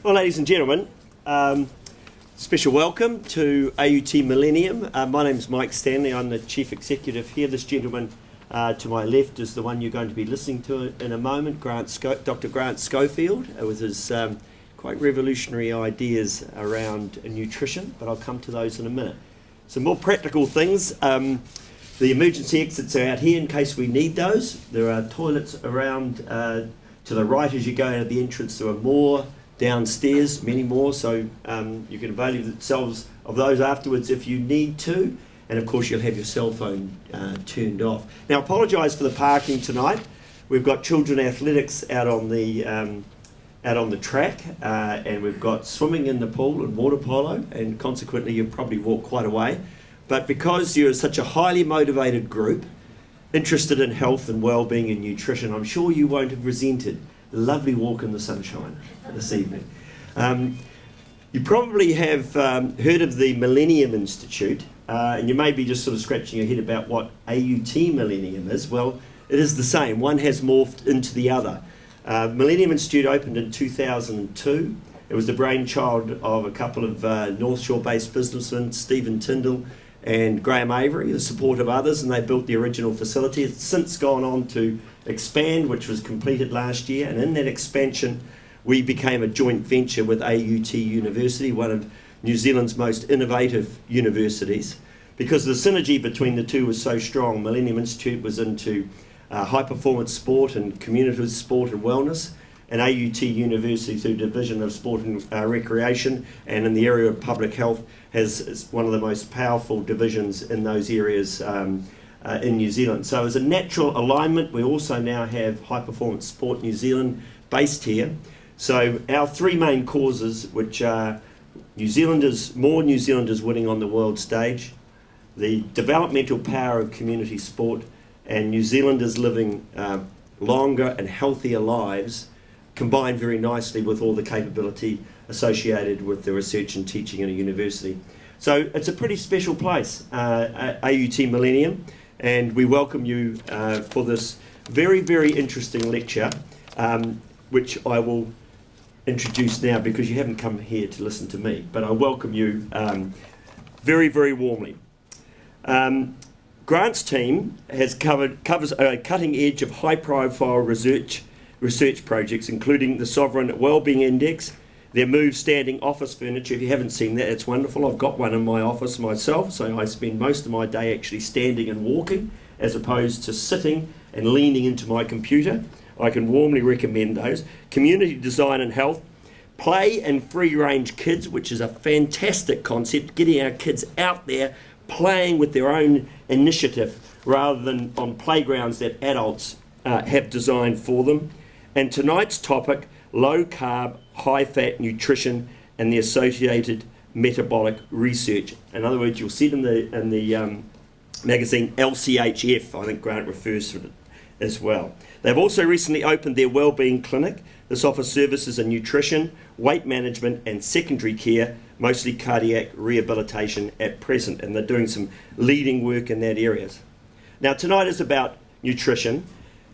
Well, ladies and gentlemen, special welcome to AUT Millennium. My name's Mike Stanley. I'm the Chief Executive here. This gentleman to my left is the one you're going to be listening to in a moment, Dr. Grant Schofield, with his quite revolutionary ideas around nutrition, but I'll come to those in a minute. Some more practical things. The emergency exits are out here in case we need those. There are toilets around to the right as you go out of the entrance. There are more downstairs, many more, so you can avail yourselves of those afterwards if you need to. And of course you'll have your cell phone turned off. Now, apologise for the parking tonight. We've got children athletics out on the track, and we've got swimming in the pool and water polo, and consequently you'll probably walk quite a way. But because you're such a highly motivated group, interested in health and well-being and nutrition, I'm sure you won't have resented the lovely walk in the sunshine this evening. You probably have heard of the Millennium Institute, and you may be just sort of scratching your head about what AUT Millennium is. Well, it is the same. One has morphed into the other. Millennium Institute opened in 2002. It was the brainchild of a couple of North Shore-based businessmen, Stephen Tyndall and Graham Avery, the support of others, and they built the original facility. It's since gone on to expand, which was completed last year, and in that expansion we became a joint venture with AUT University, one of New Zealand's most innovative universities. Because the synergy between the two was so strong, Millennium Institute was into high performance sport and community sport and wellness, and AUT University, through Division of Sport and Recreation and in the area of public health, is one of the most powerful divisions in those areas in New Zealand. So as a natural alignment, we also now have High Performance Sport New Zealand based here. So our three main causes, which are more New Zealanders winning on the world stage, the developmental power of community sport, and New Zealanders living longer and healthier lives, combined very nicely with all the capability associated with the research and teaching in a university. So it's a pretty special place, AUT Millennium, and we welcome you for this very, very interesting lecture, which I will introduce now because you haven't come here to listen to me, but I welcome you very, very warmly. Grant's team covers a cutting edge of high-profile research projects, including the Sovereign Wellbeing Index, their Move standing office furniture. If you haven't seen that, it's wonderful. I've got one in my office myself, so I spend most of my day actually standing and walking as opposed to sitting and leaning into my computer. I can warmly recommend those. Community design and health, play and free-range kids, which is a fantastic concept, getting our kids out there playing with their own initiative rather than on playgrounds that adults have designed for them. And tonight's topic, low-carb, high-fat nutrition and the associated metabolic research. In other words, you'll see it in the magazine LCHF, I think Grant refers to it as well. They've also recently opened their wellbeing clinic. This offers services in nutrition, weight management and secondary care, mostly cardiac rehabilitation at present, and they're doing some leading work in that area. Now, tonight is about nutrition,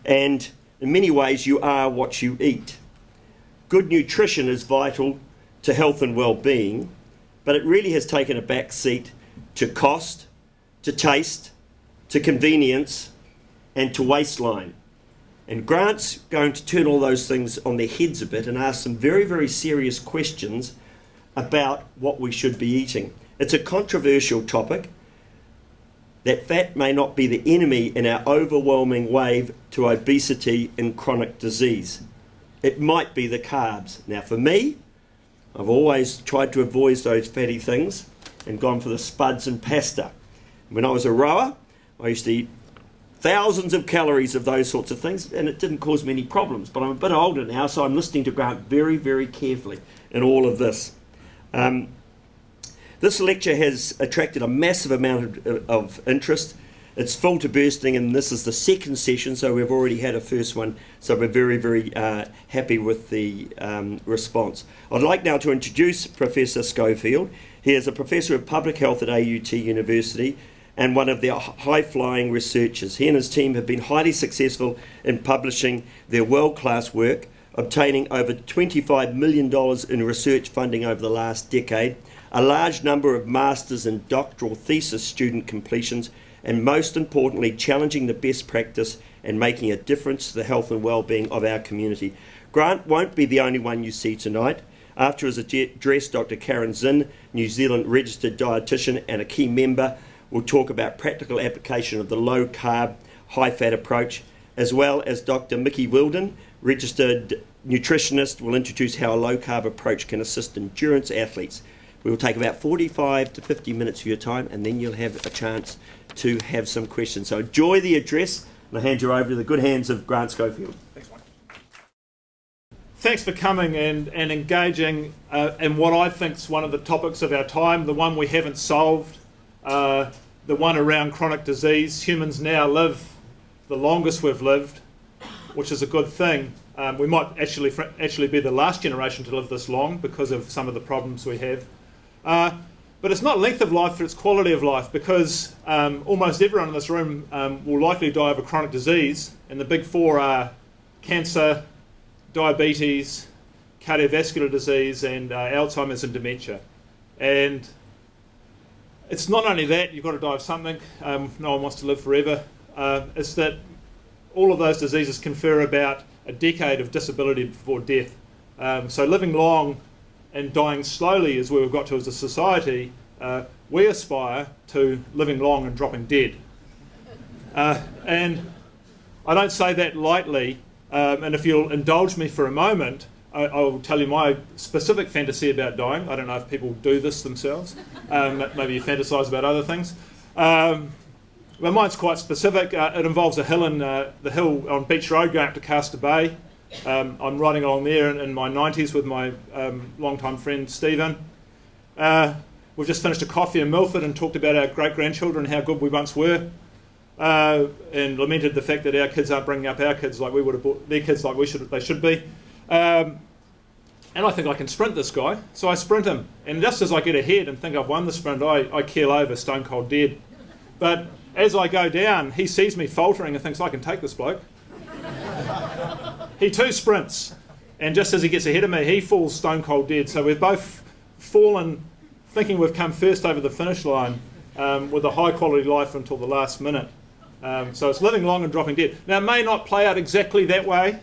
and in many ways you are what you eat. Good nutrition is vital to health and well-being, but it really has taken a back seat to cost, to taste, to convenience and to waistline. And Grant's going to turn all those things on their heads a bit and ask some very, very serious questions about what we should be eating. It's a controversial topic, that fat may not be the enemy in our overwhelming wave to obesity and chronic disease. It might be the carbs. Now for me, I've always tried to avoid those fatty things and gone for the spuds and pasta. When I was a rower, I used to eat thousands of calories of those sorts of things, and it didn't cause me any problems. But I'm a bit older now, so I'm listening to Grant very, very carefully in all of this. This lecture has attracted a massive amount of interest. It's full to bursting, and this is the second session, so we've already had a first one, so we're very, very happy with the response. I'd like now to introduce Professor Schofield. He is a Professor of Public Health at AUT University and one of their high-flying researchers. He and his team have been highly successful in publishing their world-class work, obtaining over $25 million in research funding over the last decade, a large number of master's and doctoral thesis student completions, and most importantly, challenging the best practice and making a difference to the health and well-being of our community. Grant won't be the only one you see tonight. After his address, Dr. Karen Zinn, New Zealand registered dietitian and a key member, will talk about practical application of the low-carb, high-fat approach, as well as Dr. Mickey Wilden, registered nutritionist, will introduce how a low-carb approach can assist endurance athletes. We will take about 45 to 50 minutes of your time, and then you'll have a chance to have some questions. So enjoy the address, and I'll hand you over to the good hands of Grant Schofield. Thanks, Mike. Thanks for coming and engaging in what I think is one of the topics of our time, the one we haven't solved, the one around chronic disease. Humans now live the longest we've lived, which is a good thing. We might actually be the last generation to live this long because of some of the problems we have. But it's not length of life, it's quality of life, because almost everyone in this room will likely die of a chronic disease, and the big four are cancer, diabetes, cardiovascular disease, and Alzheimer's and dementia. And it's not only that you've got to die of something, no one wants to live forever, it's that all of those diseases confer about a decade of disability before death. So living long and dying slowly is where we've got to as a society. We aspire to living long and dropping dead. And I don't say that lightly, and if you'll indulge me for a moment, I will tell you my specific fantasy about dying. I don't know if people do this themselves. Maybe you fantasize about other things. Well, mine's quite specific. It involves a hill the hill on Beach Road going up to Castor Bay. I'm riding along there in my 90s with my long-time friend Stephen. We've just finished a coffee in Milford and talked about our great-grandchildren and how good we once were, and lamented the fact that our kids aren't bringing up our kids like we would have brought their kids like they should be. And I think I can sprint this guy, so I sprint him. And just as I get ahead and think I've won the sprint, I keel over stone cold dead. But as I go down, he sees me faltering and thinks, I can take this bloke. He too sprints, and just as he gets ahead of me, he falls stone cold dead. So we've both fallen thinking we've come first over the finish line with a high quality life until the last minute. So it's living long and dropping dead. Now it may not play out exactly that way.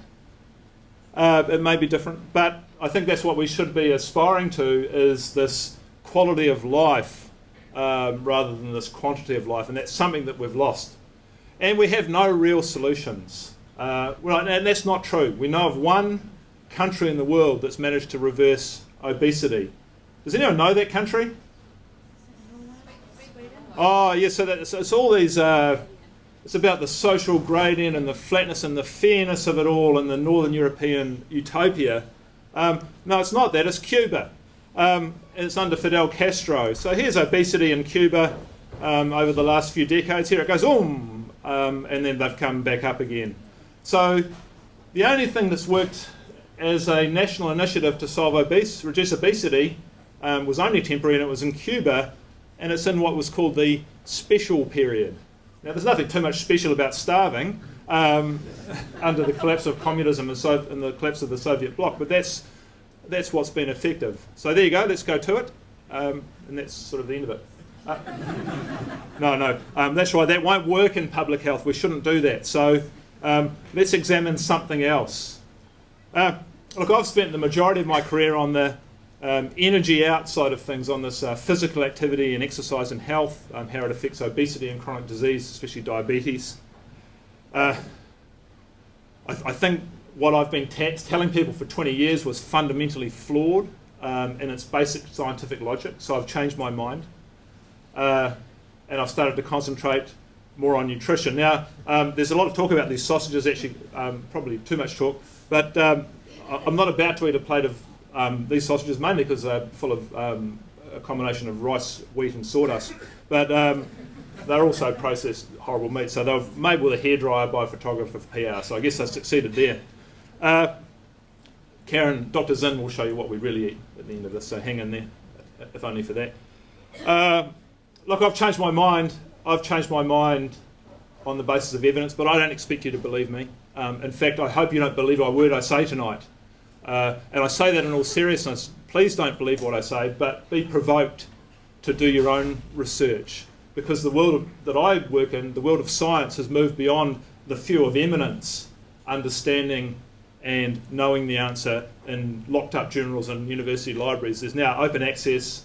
It may be different, but I think that's what we should be aspiring to, is this quality of life rather than this quantity of life, and that's something that we've lost. And we have no real solutions. Well, and that's not true. We know of one country in the world that's managed to reverse obesity. Does anyone know that country? Oh, yeah, so it's all these, it's about the social gradient and the flatness and the fairness of it all in the Northern European utopia. No, it's not that, it's Cuba. It's under Fidel Castro. So here's obesity in Cuba over the last few decades. Here it goes, and then they've come back up again. So the only thing that's worked as a national initiative to reduce obesity was only temporary, and it was in Cuba, and it's in what was called the special period. Now there's nothing too much special about starving under the collapse of communism and the collapse of the Soviet bloc, but that's what's been effective. So there you go, let's go to it, and that's sort of the end of it. No, that's right, that won't work in public health, we shouldn't do that. So let's examine something else. Look, I've spent the majority of my career on the energy outside of things, on this physical activity and exercise and health, how it affects obesity and chronic disease, especially diabetes. I think what I've been telling people for 20 years was fundamentally flawed in its basic scientific logic, so I've changed my mind. And I've started to concentrate more on nutrition. Now, there's a lot of talk about these sausages, actually, probably too much talk, but I'm not about to eat a plate of these sausages, mainly because they're full of a combination of rice, wheat and sawdust, but they're also processed horrible meat, so they're made with a hairdryer by a photographer for PR, so I guess they succeeded there. Karen, Dr. Zinn will show you what we really eat at the end of this, so hang in there, if only for that. Look, I've changed my mind. I've changed my mind on the basis of evidence, but I don't expect you to believe me. In fact, I hope you don't believe a word I say tonight. And I say that in all seriousness. Please don't believe what I say, but be provoked to do your own research, because the world that I work in, the world of science, has moved beyond the few of eminence understanding and knowing the answer in locked up journals and university libraries. There's now open access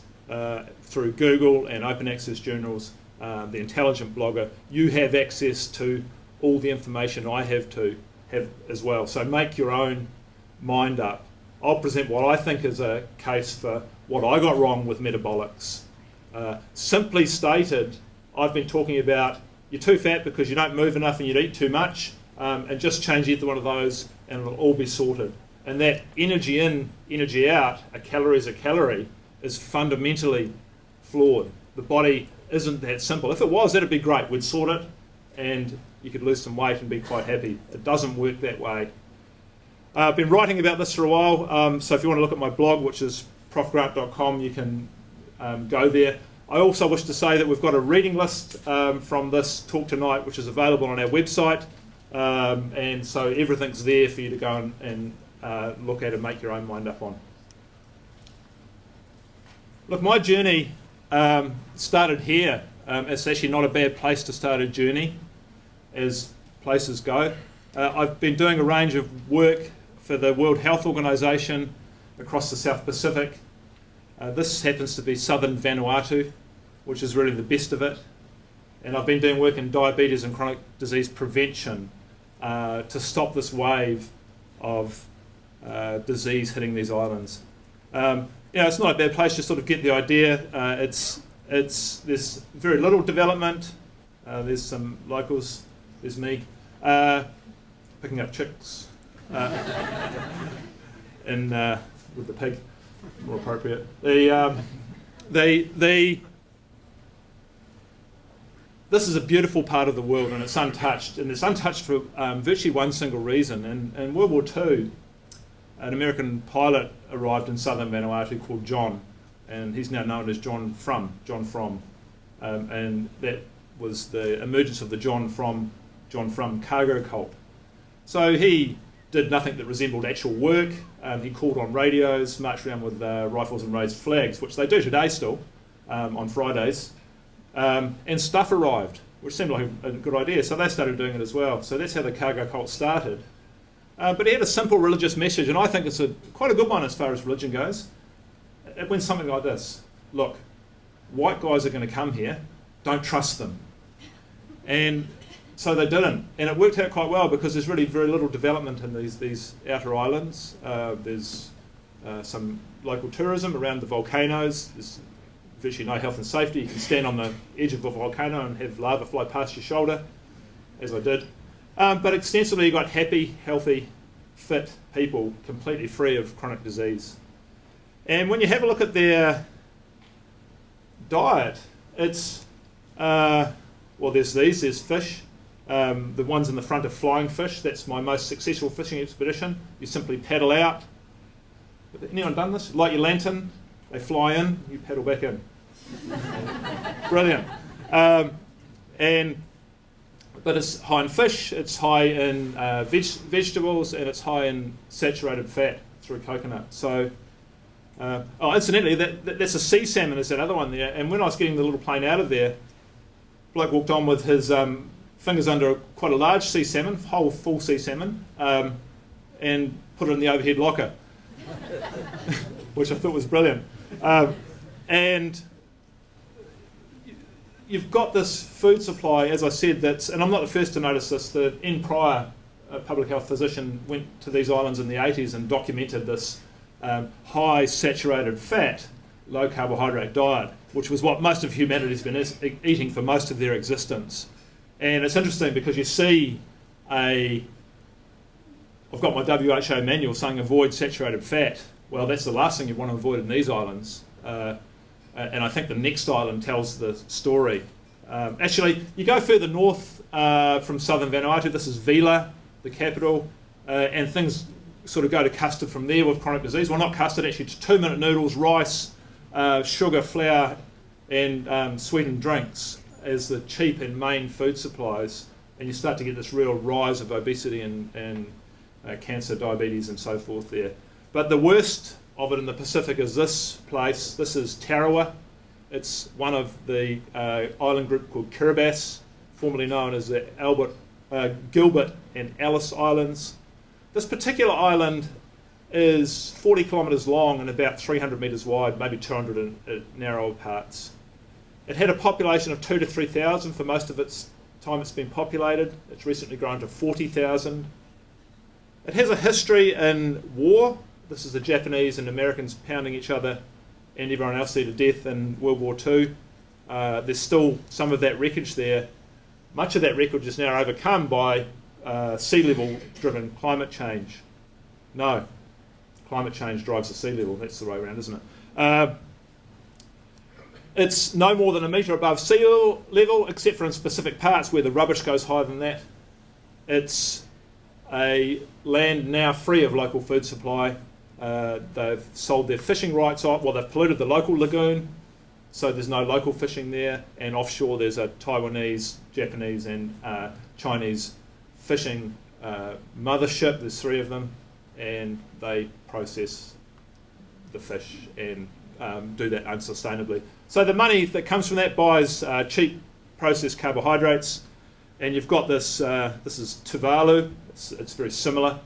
through Google and open access journals, the Intelligent Blogger. You have access to all the information I have as well. So make your own mind up. I'll present what I think is a case for what I got wrong with metabolics. Simply stated, I've been talking about you're too fat because you don't move enough and you eat too much, and just change either one of those and it'll all be sorted. And that energy in, energy out, a calorie is a calorie, is fundamentally flawed. The body isn't that simple. If it was, that'd be great. We'd sort it and you could lose some weight and be quite happy. It doesn't work that way. I've been writing about this for a while, so if you want to look at my blog, which is profgrant.com, you can go there. I also wish to say that we've got a reading list from this talk tonight, which is available on our website, and so everything's there for you to go and look at and make your own mind up on. Look, my journey started here. It's actually not a bad place to start a journey, as places go. I've been doing a range of work for the World Health Organization across the South Pacific. This happens to be southern Vanuatu, which is really the best of it. And I've been doing work in diabetes and chronic disease prevention to stop this wave of disease hitting these islands. It's not a bad place to sort of get the idea. There's very little development. There's some locals. There's me picking up chicks with the pig, more appropriate. This is a beautiful part of the world, and it's untouched. And it's untouched for virtually one single reason. In World War II, an American pilot arrived in southern Vanuatu called John, and he's now known as John Frum, and that was the emergence of the John Frum cargo cult. So he did nothing that resembled actual work. He called on radios, marched around with rifles and raised flags, which they do today still, on Fridays. And stuff arrived, which seemed like a good idea, so they started doing it as well. So that's how the cargo cult started. But he had a simple religious message, and I think it's quite a good one as far as religion goes. It went something like this: look, white guys are going to come here, don't trust them. And so they didn't, and it worked out quite well because there's really very little development in these outer islands. There's some local tourism around the volcanoes. There's virtually no health and safety. You can stand on the edge of a volcano and have lava fly past your shoulder, as I did. But extensively, you've got happy, healthy, fit people, completely free of chronic disease. And when you have a look at their diet, it's, there's fish. The ones in the front are flying fish. That's my most successful fishing expedition. You simply paddle out. Anyone done this? Light your lantern, they fly in, you paddle back in. Brilliant. But it's high in fish, it's high in vegetables, and it's high in saturated fat through coconut. So, incidentally, that's a sea salmon, is that other one there. And when I was getting the little plane out of there, bloke walked on with his fingers under quite a large sea salmon, whole full sea salmon, and put it in the overhead locker, which I thought was brilliant. And you've got this food supply, as I said, and I'm not the first to notice this, that N. Pryor, a public health physician, went to these islands in the 80s and documented this high saturated fat, low carbohydrate diet, which was what most of humanity's been eating for most of their existence. And it's interesting because you see I've got my WHO manual saying avoid saturated fat. Well, that's the last thing you want to avoid in these islands. And I think the next island tells the story. Actually, you go further north from southern Vanuatu, this is Vila, the capital, and things sort of go to custard from there with chronic disease. Well, not custard, actually, it's 2-minute noodles, rice, sugar, flour, and sweetened drinks as the cheap and main food supplies. And you start to get this real rise of obesity and cancer, diabetes, and so forth there. But the worst of it in the Pacific is this place. This is Tarawa. It's one of the island group called Kiribati, formerly known as the Gilbert and Ellice Islands. This particular island is 40 kilometres long and about 300 metres wide, maybe 200 in narrower parts. It had a population of 2,000 to 3,000 for most of its time it's been populated. It's recently grown to 40,000. It has a history in war. This is the Japanese and Americans pounding each other and everyone else there to death in World War II. There's still some of that wreckage there. Much of that wreckage is now overcome by sea level driven climate change. No, climate change drives the sea level. That's the way around, isn't it? It's no more than a metre above sea level, except for in specific parts where the rubbish goes higher than that. It's a land now free of local food supply. They've sold their fishing rights off. Well, they've polluted the local lagoon, so there's no local fishing there. And offshore, there's a Taiwanese, Japanese, and Chinese fishing mothership. There's 3 of them, and they process the fish and do that unsustainably. So the money that comes from that buys cheap processed carbohydrates, and you've got this. This is Tuvalu. It's very similar,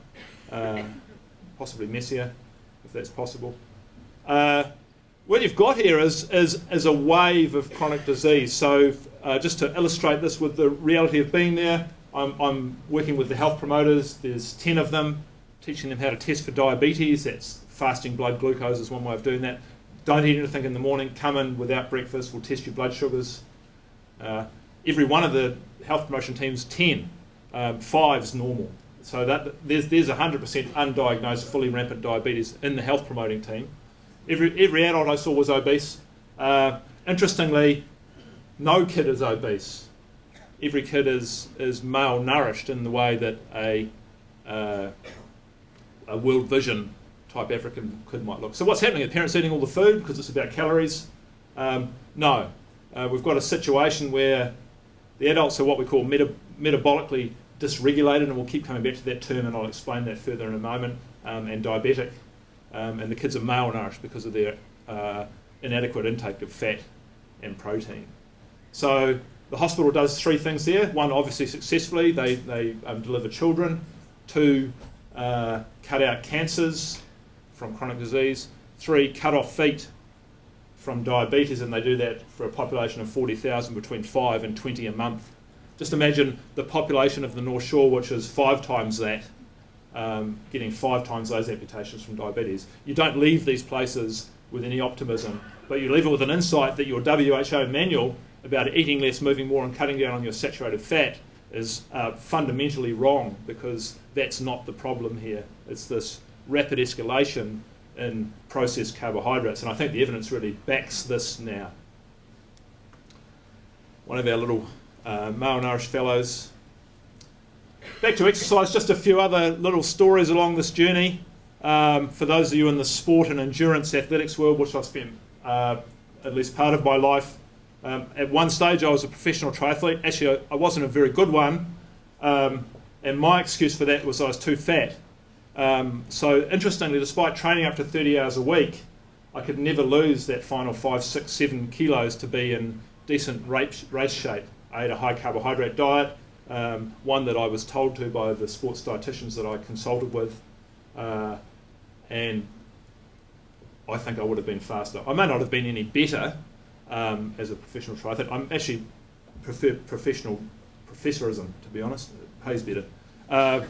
possibly messier, if that's possible. What you've got here is a wave of chronic disease. So just to illustrate this with the reality of being there, I'm working with the health promoters. There's 10 of them, teaching them how to test for diabetes. That's fasting blood glucose is one way of doing that. Don't eat anything in the morning. Come in without breakfast. We'll test your blood sugars. Every one of the health promotion teams, 10. 5's normal. So that there's 100% undiagnosed, fully rampant diabetes in the health promoting team. Every adult I saw was obese. Interestingly, no kid is obese. Every kid is malnourished in the way that a World Vision type African kid might look. So what's happening? Are parents eating all the food because it's about calories? No. We've got a situation where the adults are what we call metabolically dysregulated, and we'll keep coming back to that term, and I'll explain that further in a moment, and diabetic. And the kids are malnourished because of their inadequate intake of fat and protein. So the hospital does 3 things there. 1, obviously successfully, they deliver children. 2, cut out cancers from chronic disease. 3, cut off feet from diabetes, and they do that for a population of 40,000, between 5 and 20 a month. Just imagine the population of the North Shore, which is 5 times that, getting 5 times those amputations from diabetes. You don't leave these places with any optimism, but you leave it with an insight that your WHO manual about eating less, moving more, and cutting down on your saturated fat is fundamentally wrong, because that's not the problem here. It's this rapid escalation in processed carbohydrates, and I think the evidence really backs this now. One of our little malnourished fellows. Back to exercise, just a few other little stories along this journey. For those of you in the sport and endurance athletics world, which I've spent at least part of my life, at one stage I was a professional triathlete. Actually, I wasn't a very good one, and my excuse for that was I was too fat. So interestingly, despite training up to 30 hours a week, I could never lose that final 5, 6, 7 kilos to be in decent race shape. I ate a high carbohydrate diet, one that I was told to by the sports dietitians that I consulted with, and I think I would have been faster. I may not have been any better as a professional triathlete. I actually prefer professional professorism, to be honest. It pays better. And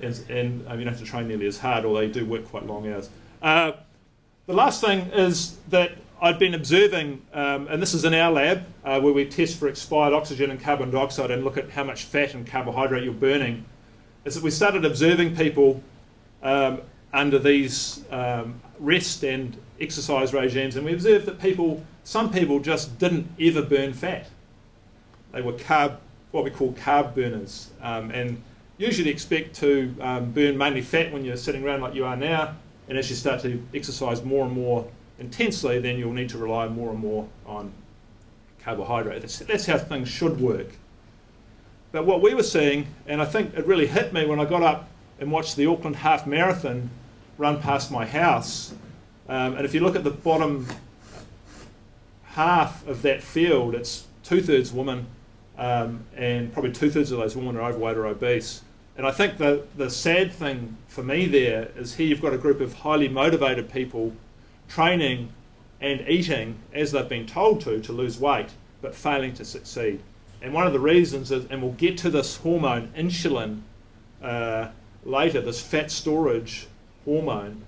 you don't have to train nearly as hard, although you do work quite long hours. The last thing is that I'd been observing, and this is in our lab, where we test for expired oxygen and carbon dioxide and look at how much fat and carbohydrate you're burning, is that we started observing people under these rest and exercise regimes, and we observed that some people just didn't ever burn fat. They were what we call carb burners, and usually expect to burn mainly fat when you're sitting around like you are now, and as you start to exercise more and more intensely, then you'll need to rely more and more on carbohydrate. That's how things should work. But what we were seeing, and I think it really hit me when I got up and watched the Auckland Half Marathon run past my house, and if you look at the bottom half of that field, it's 2/3 women, and probably 2/3 of those women are overweight or obese. And I think the sad thing for me there is here you've got a group of highly motivated people training and eating as they've been told to lose weight, but failing to succeed. And one of the reasons is, and we'll get to this hormone, insulin, later, this fat storage hormone,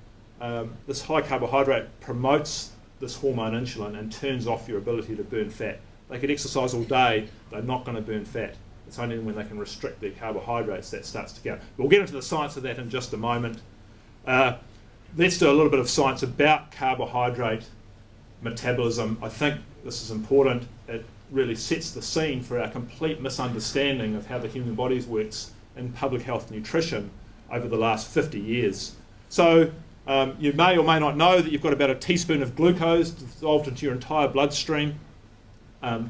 this high carbohydrate promotes this hormone insulin and turns off your ability to burn fat. They could exercise all day, they're not going to burn fat. It's only when they can restrict their carbohydrates that starts to count. We'll get into the science of that in just a moment. Let's do a little bit of science about carbohydrate metabolism. I think this is important. It really sets the scene for our complete misunderstanding of how the human body works in public health nutrition over the last 50 years. So you may or may not know that you've got about a teaspoon of glucose dissolved into your entire bloodstream.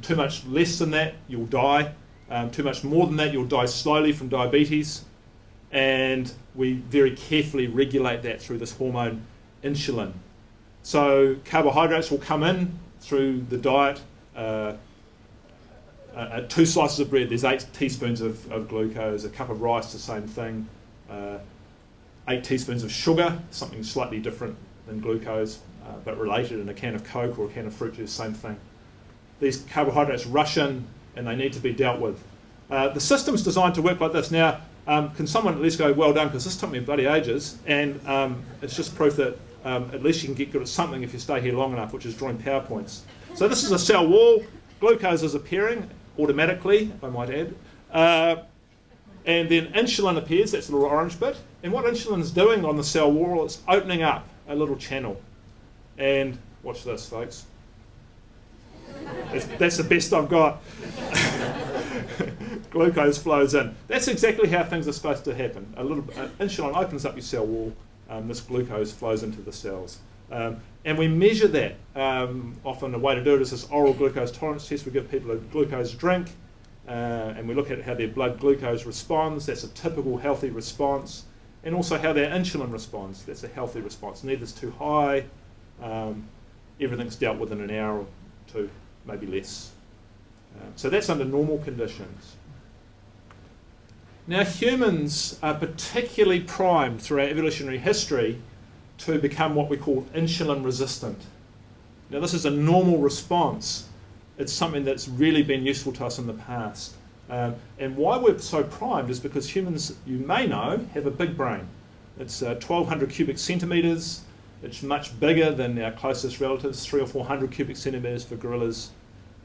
Too much less than that, you'll die. Too much more than that, you'll die slowly from diabetes. And we very carefully regulate that through this hormone insulin. So carbohydrates will come in through the diet. 2 slices of bread, there's 8 teaspoons of glucose. A cup of rice, the same thing. 8 teaspoons of sugar, something slightly different than glucose, but related in a can of Coke or a can of fruit juice, same thing. These carbohydrates rush in and they need to be dealt with. The system's designed to work like this. Now, can someone at least go, well done, because this took me bloody ages, and it's just proof that at least you can get good at something if you stay here long enough, which is drawing PowerPoints. So this is a cell wall. Glucose is appearing automatically, I might add. And then insulin appears, that's the little orange bit. And what insulin is doing on the cell wall, it's opening up a little channel. And watch this, folks. That's the best I've got. Glucose flows in. That's exactly how things are supposed to happen. Insulin opens up your cell wall. This glucose flows into the cells. And we measure that. Often the way to do it is this oral glucose tolerance test. We give people a glucose drink, and we look at how their blood glucose responds. That's a typical healthy response. And also how their insulin responds. That's a healthy response. Neither's too high. Everything's dealt with in an hour or two, maybe less. So that's under normal conditions. Now humans are particularly primed through our evolutionary history to become what we call insulin resistant. Now this is a normal response. It's something that's really been useful to us in the past. And why we're so primed is because humans, you may know, have a big brain. It's 1,200 cubic centimetres. It's much bigger than our closest relatives, 300 or 400 cubic centimetres for gorillas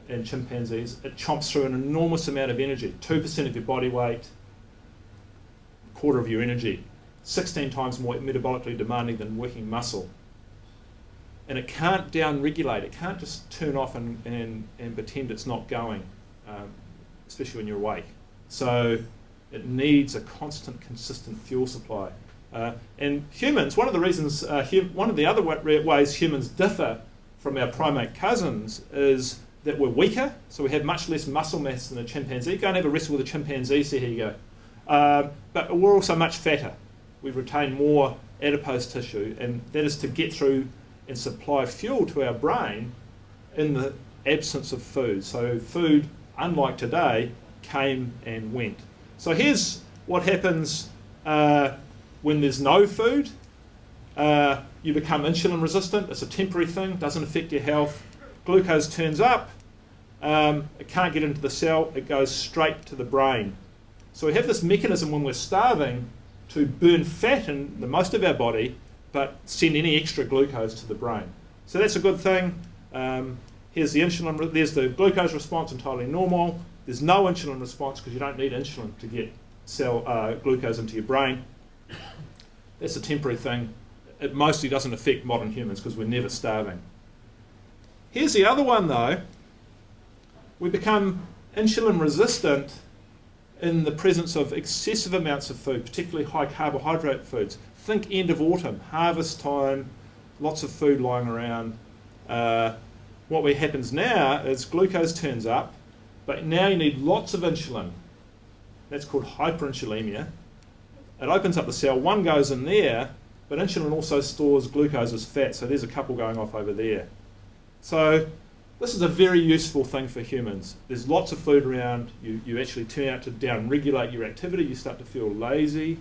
and chimpanzees. It chomps through an enormous amount of energy, 2% of your body weight, a quarter of your energy, 16 times more metabolically demanding than working muscle. And it can't down-regulate, it can't just turn off and pretend it's not going, especially when you're awake. So it needs a constant, consistent fuel supply. And humans, one of the reasons, one of the other ways humans differ from our primate cousins is that we're weaker, so we have much less muscle mass than a chimpanzee. Go and have a wrestle with a chimpanzee, see how you go. But we're also much fatter. We retain more adipose tissue, and that is to get through and supply fuel to our brain in the absence of food. So food, unlike today, came and went. So here's what happens when there's no food. You become insulin resistant. It's a temporary thing, doesn't affect your health. Glucose turns up, it can't get into the cell, it goes straight to the brain. So we have this mechanism when we're starving to burn fat in the most of our body, but send any extra glucose to the brain. So that's a good thing. Here's the insulin, there's the glucose response, entirely normal. There's no insulin response because you don't need insulin to get glucose into your brain. That's a temporary thing. It mostly doesn't affect modern humans because we're never starving. Here's the other one though. We become insulin resistant in the presence of excessive amounts of food, particularly high carbohydrate foods. Think end of autumn, harvest time, lots of food lying around. What happens now is glucose turns up, but now you need lots of insulin. That's called hyperinsulinemia. It opens up the cell, one goes in there, but insulin also stores glucose as fat, so there's a couple going off over there. So this is a very useful thing for humans. There's lots of food around, you actually turn out to down-regulate your activity, you start to feel lazy,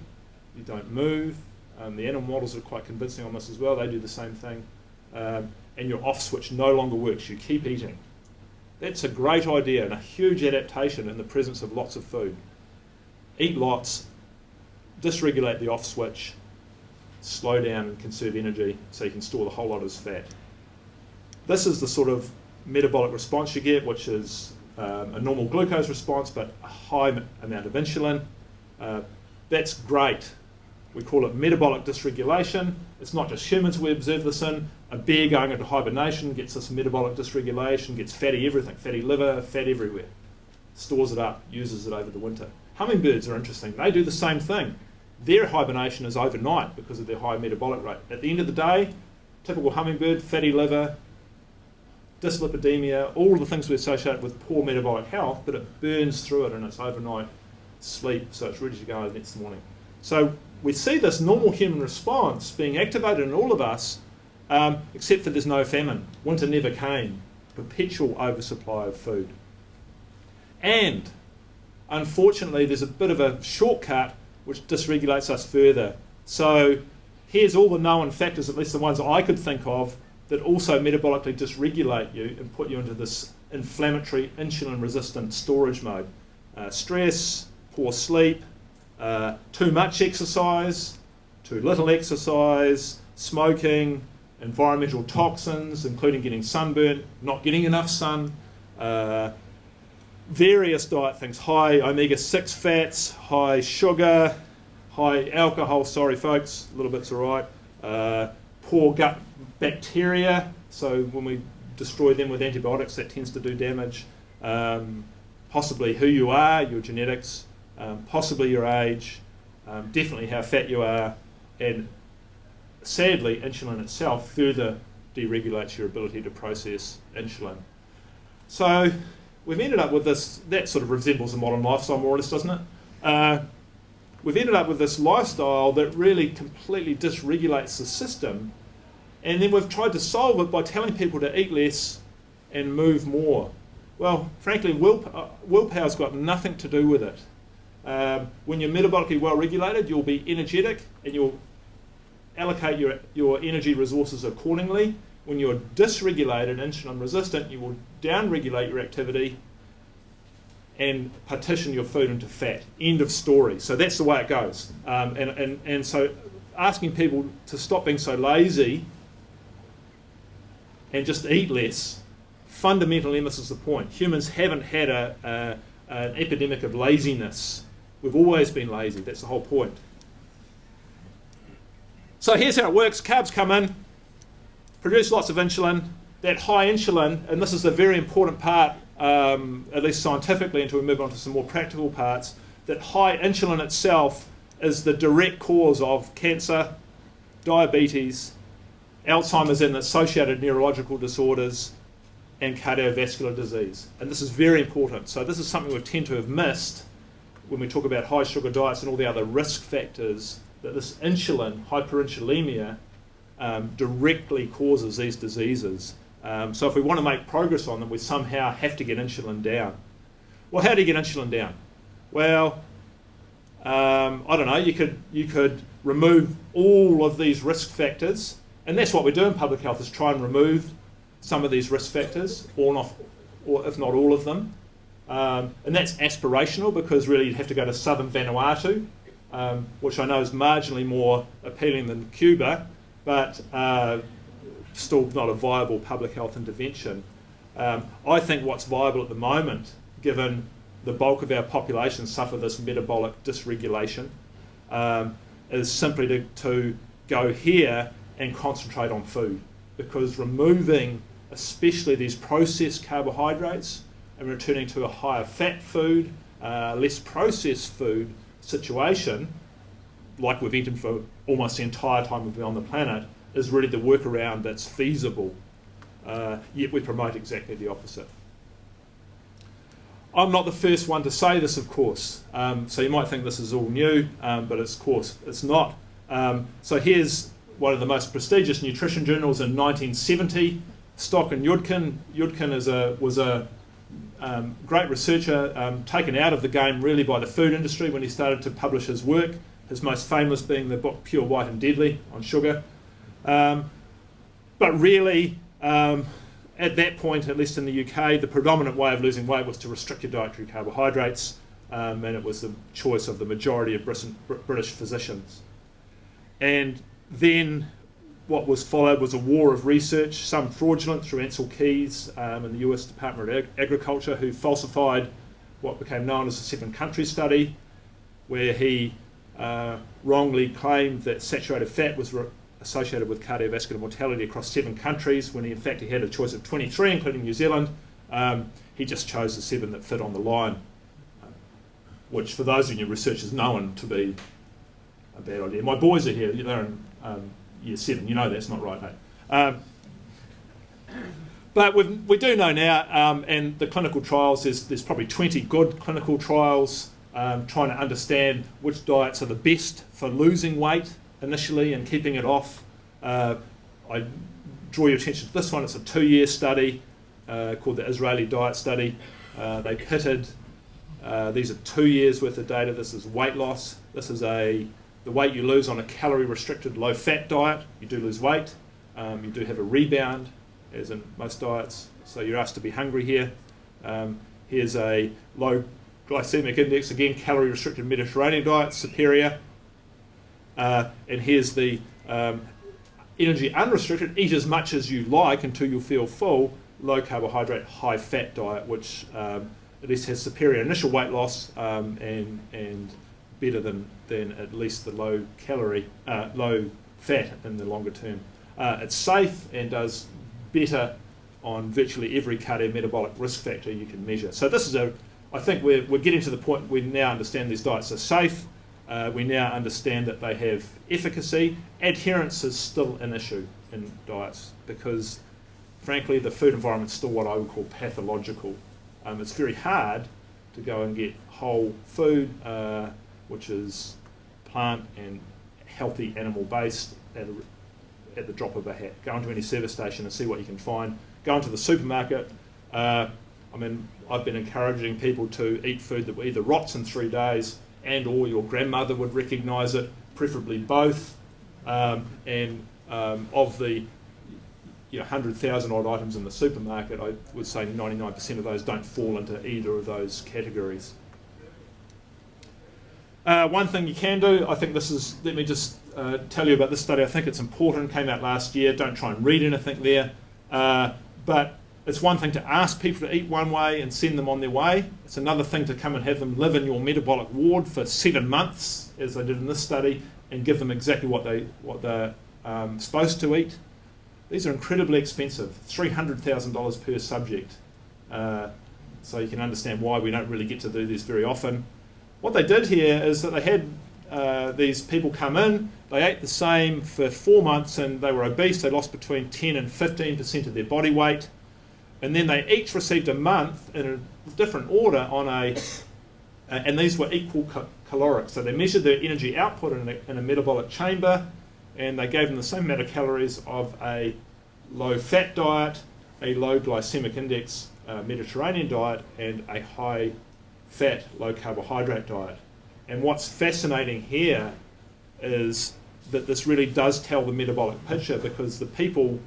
you don't move. The animal models are quite convincing on this as well, they do the same thing. And your off switch no longer works, you keep eating. That's a great idea and a huge adaptation in the presence of lots of food. Eat lots, dysregulate the off switch, slow down and conserve energy so you can store the whole lot as fat. This is the sort of metabolic response you get, which is a normal glucose response but a high amount of insulin. That's great. We call it metabolic dysregulation. It's not just humans we observe this in. A bear going into hibernation gets this metabolic dysregulation, gets fatty everything, fatty liver, fat everywhere. Stores it up, uses it over the winter. Hummingbirds are interesting. They do the same thing. Their hibernation is overnight because of their high metabolic rate. At the end of the day, typical hummingbird, fatty liver, dyslipidemia, all of the things we associate with poor metabolic health, but it burns through it in its overnight sleep, so it's ready to go the next morning. So we see this normal human response being activated in all of us, except for there's no famine. Winter never came. Perpetual oversupply of food. And unfortunately, there's a bit of a shortcut which dysregulates us further. So here's all the known factors, at least the ones I could think of, that also metabolically dysregulate you and put you into this inflammatory, insulin-resistant storage mode. Stress, poor sleep, too much exercise, too little exercise, smoking, environmental toxins, including getting sunburnt, not getting enough sun, various diet things, high omega-6 fats, high sugar, high alcohol, sorry folks, a little bit's all right, poor gut bacteria, so when we destroy them with antibiotics that tends to do damage, possibly who you are, your genetics, possibly your age, definitely how fat you are, and sadly insulin itself further deregulates your ability to process insulin. So we've ended up with this, that sort of resembles a modern lifestyle more or less, doesn't it? We've ended up with this lifestyle that really completely dysregulates the system, and then we've tried to solve it by telling people to eat less and move more. Well, frankly, willpower's got nothing to do with it. When you're metabolically well regulated, you'll be energetic and you'll allocate your energy resources accordingly. When you're dysregulated, insulin resistant, you will downregulate your activity and partition your food into fat. End of story. So that's the way it goes. And so asking people to stop being so lazy and just eat less fundamentally misses the point. Humans haven't had an epidemic of laziness. We've always been lazy. That's the whole point. So here's how it works. Carbs come in, produce lots of insulin. That high insulin, and this is a very important part, at least scientifically, until we move on to some more practical parts, that high insulin itself is the direct cause of cancer, diabetes, Alzheimer's and associated neurological disorders, and cardiovascular disease. And this is very important. So this is something we tend to have missed when we talk about high sugar diets and all the other risk factors, that this insulin, hyperinsulinemia, directly causes these diseases. So if we want to make progress on them, we somehow have to get insulin down. Well, how do you get insulin down? Well, I don't know, you could remove all of these risk factors, and that's what we do in public health, is try and remove some of these risk factors, or if not all of them. And that's aspirational, because really you'd have to go to southern Vanuatu, which I know is marginally more appealing than Cuba, but still not a viable public health intervention. I think what's viable at the moment, given the bulk of our population suffer this metabolic dysregulation, is simply to go here and concentrate on food, because removing especially these processed carbohydrates and returning to a higher fat food, less processed food situation, like we've eaten for almost the entire time we've been on the planet, is really the workaround that's feasible, yet we promote exactly the opposite. I'm not the first one to say this, of course, so you might think this is all new, but of course it's not. So here's one of the most prestigious nutrition journals in 1970. Stock and Yadkin. Yadkin was a great researcher taken out of the game really by the food industry when he started to publish his work, his most famous being the book Pure, White and Deadly on sugar. But really, at that point, at least in the UK, the predominant way of losing weight was to restrict your dietary carbohydrates, and it was the choice of the majority of British physicians. And then what was followed was a war of research, some fraudulent through Ansel Keys in the US Department of Agriculture, who falsified what became known as the 7-country study, where he wrongly claimed that saturated fat was associated with cardiovascular mortality across 7 countries, when in fact he had a choice of 23, including New Zealand. He just chose the 7 that fit on the line, which for those of you research is known to be a bad idea. My boys are here, they're in year 7, you know that's not right, hey? But we do know now, and the clinical trials, there's probably 20 good clinical trials trying to understand which diets are the best for losing weight initially and keeping it off. I draw your attention to this one. It's a 2-year study called the Israeli Diet Study. They pitted, these are 2 years worth of data. This is weight loss. This is the weight you lose on a calorie-restricted, low-fat diet. You do lose weight. You do have a rebound, as in most diets. So you're asked to be hungry here. Here's a low glycemic index, again, calorie-restricted Mediterranean diet, superior. And here's the energy unrestricted, eat as much as you like until you feel full, low-carbohydrate, high-fat diet, which at least has superior initial weight loss and better than at least the low-calorie, low-fat in the longer term. It's safe and does better on virtually every cardiometabolic risk factor you can measure. So this is I think we're getting to the point we now understand these diets are safe. We now understand that they have efficacy. Adherence is still an issue in diets because, frankly, the food environment is still what I would call pathological. It's very hard to go and get whole food, which is plant and healthy animal-based at the drop of a hat. Go into any service station and see what you can find. Go into the supermarket. I mean, I've been encouraging people to eat food that either rots in 3 days and or your grandmother would recognise it, preferably both. Of the 100,000 odd items in the supermarket, I would say 99% of those don't fall into either of those categories. One thing you can do, I think this is, let me just tell you about this study. I think it's important, came out last year. Don't try and read anything there. But it's one thing to ask people to eat one way and send them on their way. It's another thing to come and have them live in your metabolic ward for 7 months, as they did in this study, and give them exactly what they're supposed to eat. These are incredibly expensive, $300,000 per subject. So you can understand why we don't really get to do this very often. What they did here is that they had these people come in, they ate the same for 4 months and they were obese. They lost between 10 and 15% of their body weight. And then they each received a month in a different order on and these were equal caloric. So they measured their energy output in a metabolic chamber, and they gave them the same amount of calories of a low-fat diet, a low glycemic index Mediterranean diet, and a high-fat, low-carbohydrate diet. And what's fascinating here is that this really does tell the metabolic picture, because the people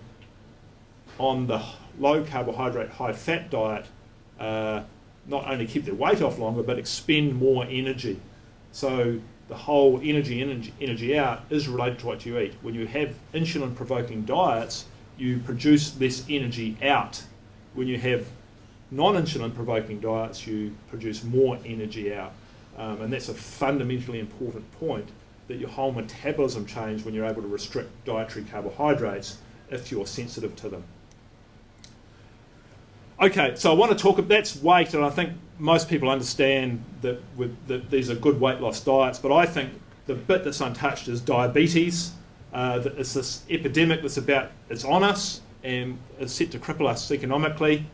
on the low-carbohydrate, high-fat diet not only keep their weight off longer, but expend more energy. So the whole energy out is related to what you eat. When you have insulin-provoking diets, you produce less energy out. When you have non-insulin-provoking diets, you produce more energy out. And that's a fundamentally important point, that your whole metabolism changes when you're able to restrict dietary carbohydrates if you're sensitive to them. Okay, so I want to talk, that's weight, and I think most people understand that these are good weight loss diets, but I think the bit that's untouched is diabetes. It's this epidemic it's on us and is set to cripple us economically.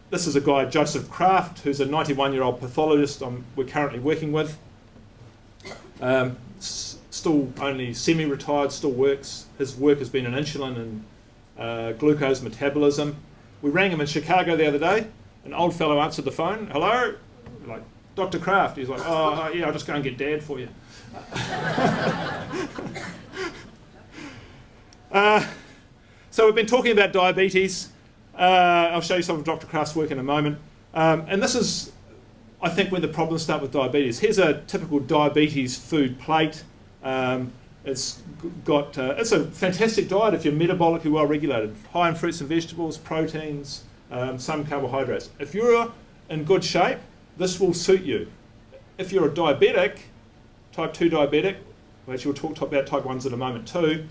This is a guy, Joseph Kraft, who's a 91-year-old pathologist we're currently working with. still only semi-retired, still works. His work has been in insulin and glucose metabolism. We rang him in Chicago the other day. An old fellow answered the phone. Hello? Like, Dr. Kraft. He's like, oh, yeah, I'll just go and get Dad for you. So we've been talking about diabetes. I'll show you some of Dr. Kraft's work in a moment. And this is, I think, where the problems start with diabetes. Here's a typical diabetes food plate. It's a fantastic diet if you're metabolically well regulated. High in fruits and vegetables, proteins, some carbohydrates. If you're in good shape, this will suit you. If you're a diabetic, type 2 diabetic, which we'll talk about type 1s in a moment too,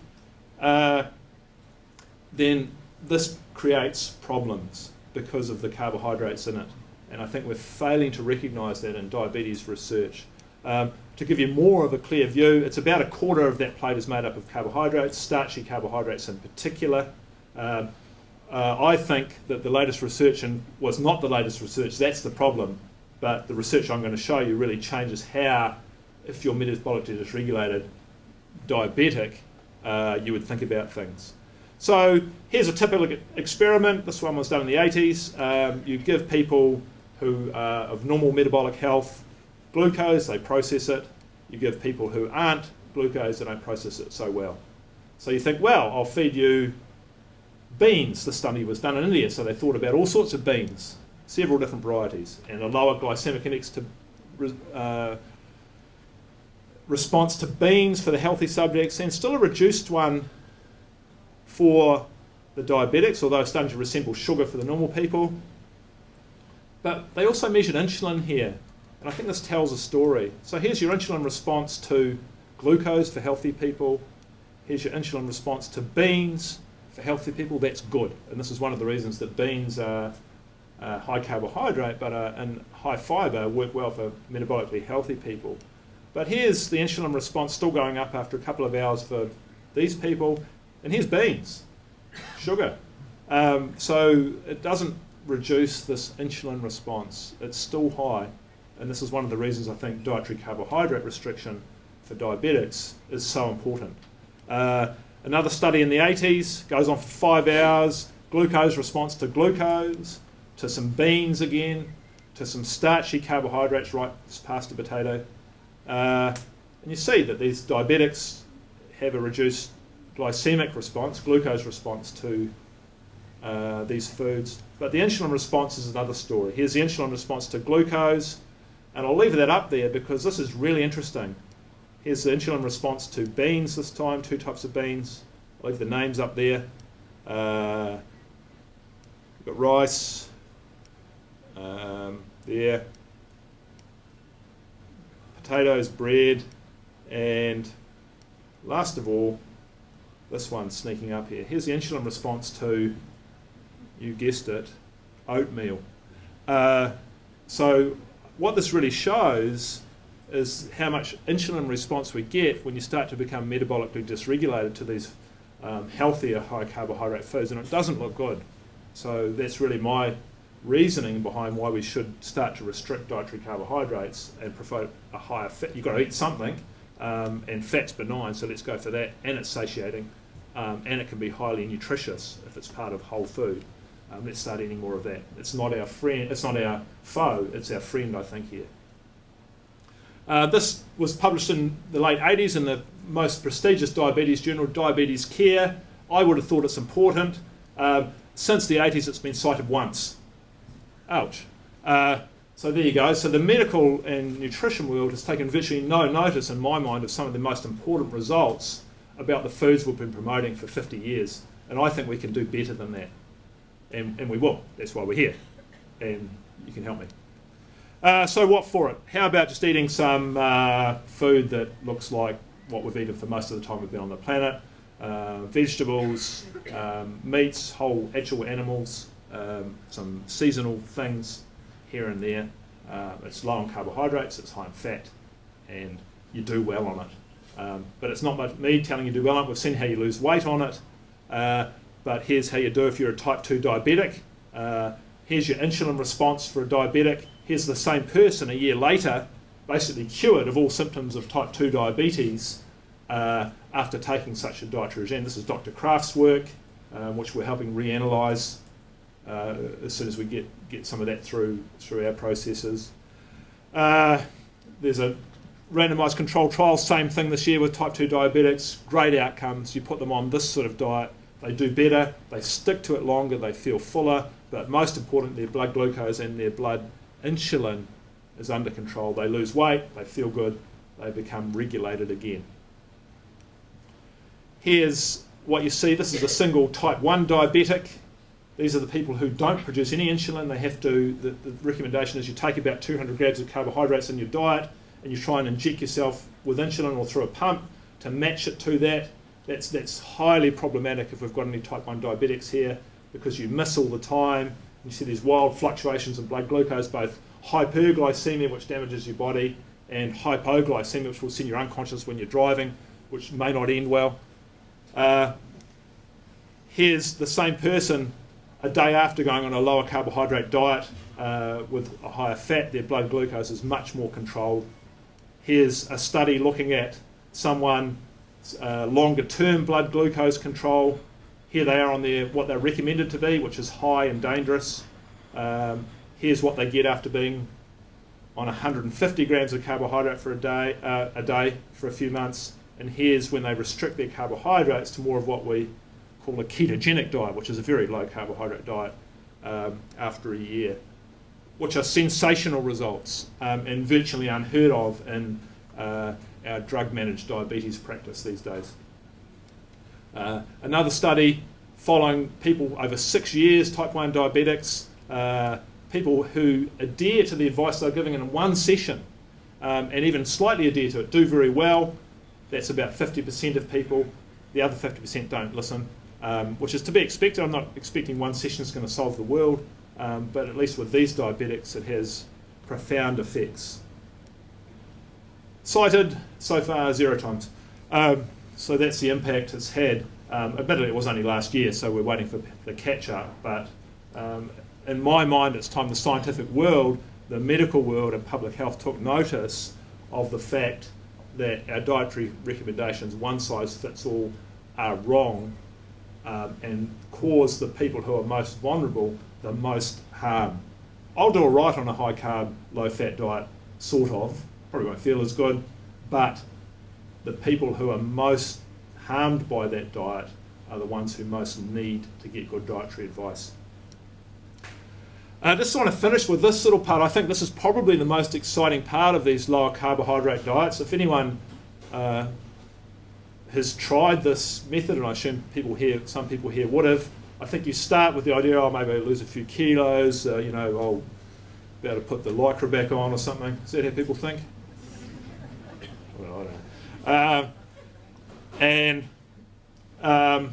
then this creates problems because of the carbohydrates in it. And I think we're failing to recognise that in diabetes research. To give you more of a clear view, it's about a quarter of that plate is made up of carbohydrates, starchy carbohydrates in particular. I think that the latest research, and was not the latest research, that's the problem, but the research I'm going to show you really changes how, if you're metabolically dysregulated, diabetic, you would think about things. So here's a typical experiment. This one was done in the 80s. You give people who are of normal metabolic health glucose, they process it. You give people who aren't glucose, they don't process it so well. So you think, well, I'll feed you beans. This study was done in India, so they thought about all sorts of beans, several different varieties, and a lower glycemic index to response to beans for the healthy subjects, and still a reduced one for the diabetics, although starting to resemble sugar for the normal people. But they also measured insulin here, and I think this tells a story. So here's your insulin response to glucose for healthy people. Here's your insulin response to beans for healthy people. That's good, and this is one of the reasons that beans are high carbohydrate but and high fibre work well for metabolically healthy people. But here's the insulin response still going up after a couple of hours for these people. And here's beans, sugar. So it doesn't reduce this insulin response. It's still high. And this is one of the reasons I think dietary carbohydrate restriction for diabetics is so important. Another study in the 80s goes on for 5 hours. Glucose response to glucose, to some beans again, to some starchy carbohydrates right past the potato. And you see that these diabetics have a reduced glycemic response, glucose response to these foods. But the insulin response is another story. Here's the insulin response to glucose, and I'll leave that up there because this is really interesting. Here's the insulin response to beans this time, 2 types of beans. I'll leave the names up there. We've got rice, there, potatoes, bread, and last of all, this one's sneaking up here. Here's the insulin response to, you guessed it, oatmeal. So what this really shows is how much insulin response we get when you start to become metabolically dysregulated to these healthier high carbohydrate foods, and it doesn't look good. So that's really my reasoning behind why we should start to restrict dietary carbohydrates and prefer a higher fat. You've got to eat something, and fat's benign, so let's go for that, and it's satiating, and it can be highly nutritious if it's part of whole food. Let's start eating more of that. It's not our friend, it's not our foe, it's our friend, I think, here. This was published in the late 80s in the most prestigious diabetes journal, Diabetes Care. I would have thought it's important. Since the 80s, it's been cited once. Ouch. So there you go. So the medical and nutrition world has taken virtually no notice, in my mind, of some of the most important results about the foods we've been promoting for 50 years. And I think we can do better than that. And we will. That's why we're here. And you can help me. So what for it? How about just eating some food that looks like what we've eaten for most of the time we've been on the planet? Vegetables, meats, whole actual animals, some seasonal things here and there. It's low on carbohydrates, it's high in fat, and you do well on it. But it's not much me telling you to do well on it. We've seen how you lose weight on it. But here's how you do if you're a type 2 diabetic. Here's your insulin response for a diabetic. Here's the same person a year later, basically cured of all symptoms of type 2 diabetes, after taking such a dietary regime. This is Dr. Kraft's work, which we're helping reanalyse as soon as we get some of that through our processes. There's a randomised controlled trial, same thing this year with type 2 diabetics, great outcomes. You put them on this sort of diet, they do better, they stick to it longer, they feel fuller, but most importantly, their blood glucose and their blood insulin is under control. They lose weight, they feel good, they become regulated again. Here's what you see. This is a single type 1 diabetic. These are the people who don't produce any insulin. They have to, the recommendation is you take about 200 grams of carbohydrates in your diet and you try and inject yourself with insulin or through a pump to match it to that. That's highly problematic if we've got any type 1 diabetics here, because you miss all the time. You see these wild fluctuations in blood glucose, both hyperglycemia, which damages your body, and hypoglycemia, which will send you unconscious when you're driving, which may not end well. Here's the same person a day after going on a lower carbohydrate diet with a higher fat. Their blood glucose is much more controlled. Here's a study looking at someone's longer term blood glucose control. Here they are on what they're recommended to be, which is high and dangerous. Here's what they get after being on 150 grams of carbohydrate for a day for a few months. And here's when they restrict their carbohydrates to more of what we call a ketogenic diet, which is a very low carbohydrate diet after a year, which are sensational results and virtually unheard of in our drug-managed diabetes practice these days. Another study following people over 6 years, type 1 diabetics, people who adhere to the advice they're giving in one session and even slightly adhere to it, do very well. That's about 50% of people. The other 50% don't listen, which is to be expected. I'm not expecting one session is going to solve the world, but at least with these diabetics, it has profound effects. Cited so far 0 times. So that's the impact it's had. Admittedly, it was only last year, so we're waiting for the catch-up, but in my mind, it's time the scientific world, the medical world and public health took notice of the fact that our dietary recommendations, one size fits all, are wrong and cause the people who are most vulnerable the most harm. I'll do all right on a high carb, low fat diet, sort of, probably won't feel as good, but the people who are most harmed by that diet are the ones who most need to get good dietary advice. I just want to finish with this little part. I think this is probably the most exciting part of these lower carbohydrate diets. If anyone has tried this method, and I assume some people here would have, I think you start with the idea, oh, maybe I'll lose a few kilos, I'll be able to put the lycra back on or something. Is that how people think? Well, I don't know.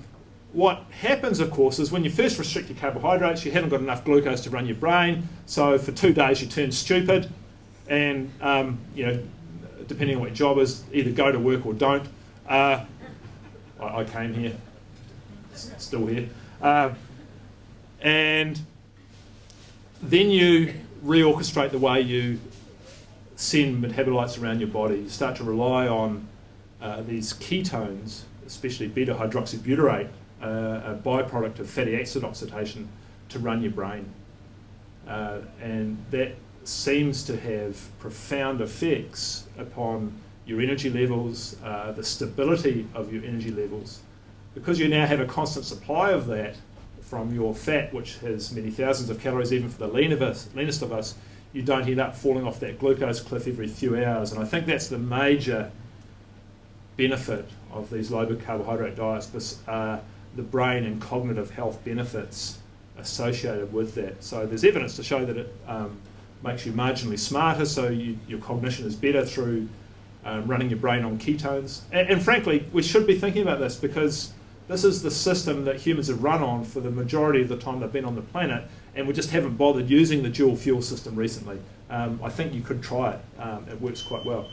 What happens, of course, is when you first restrict your carbohydrates, you haven't got enough glucose to run your brain. So for 2 days, you turn stupid, and depending on what your job is, either go to work or don't. I came here, still here, and then you reorchestrate the way you send metabolites around your body. You start to rely on these ketones, especially beta-hydroxybutyrate, a byproduct of fatty acid oxidation, to run your brain. And that seems to have profound effects upon your energy levels, the stability of your energy levels. Because you now have a constant supply of that from your fat, which has many thousands of calories, even for the leanest of us, you don't end up falling off that glucose cliff every few hours. And I think that's the major benefit of these low carbohydrate diets, the brain and cognitive health benefits associated with that. So there's evidence to show that it makes you marginally smarter, so your cognition is better through running your brain on ketones. And frankly, we should be thinking about this, because this is the system that humans have run on for the majority of the time they've been on the planet, and we just haven't bothered using the dual fuel system recently. I think you could try it. It works quite well.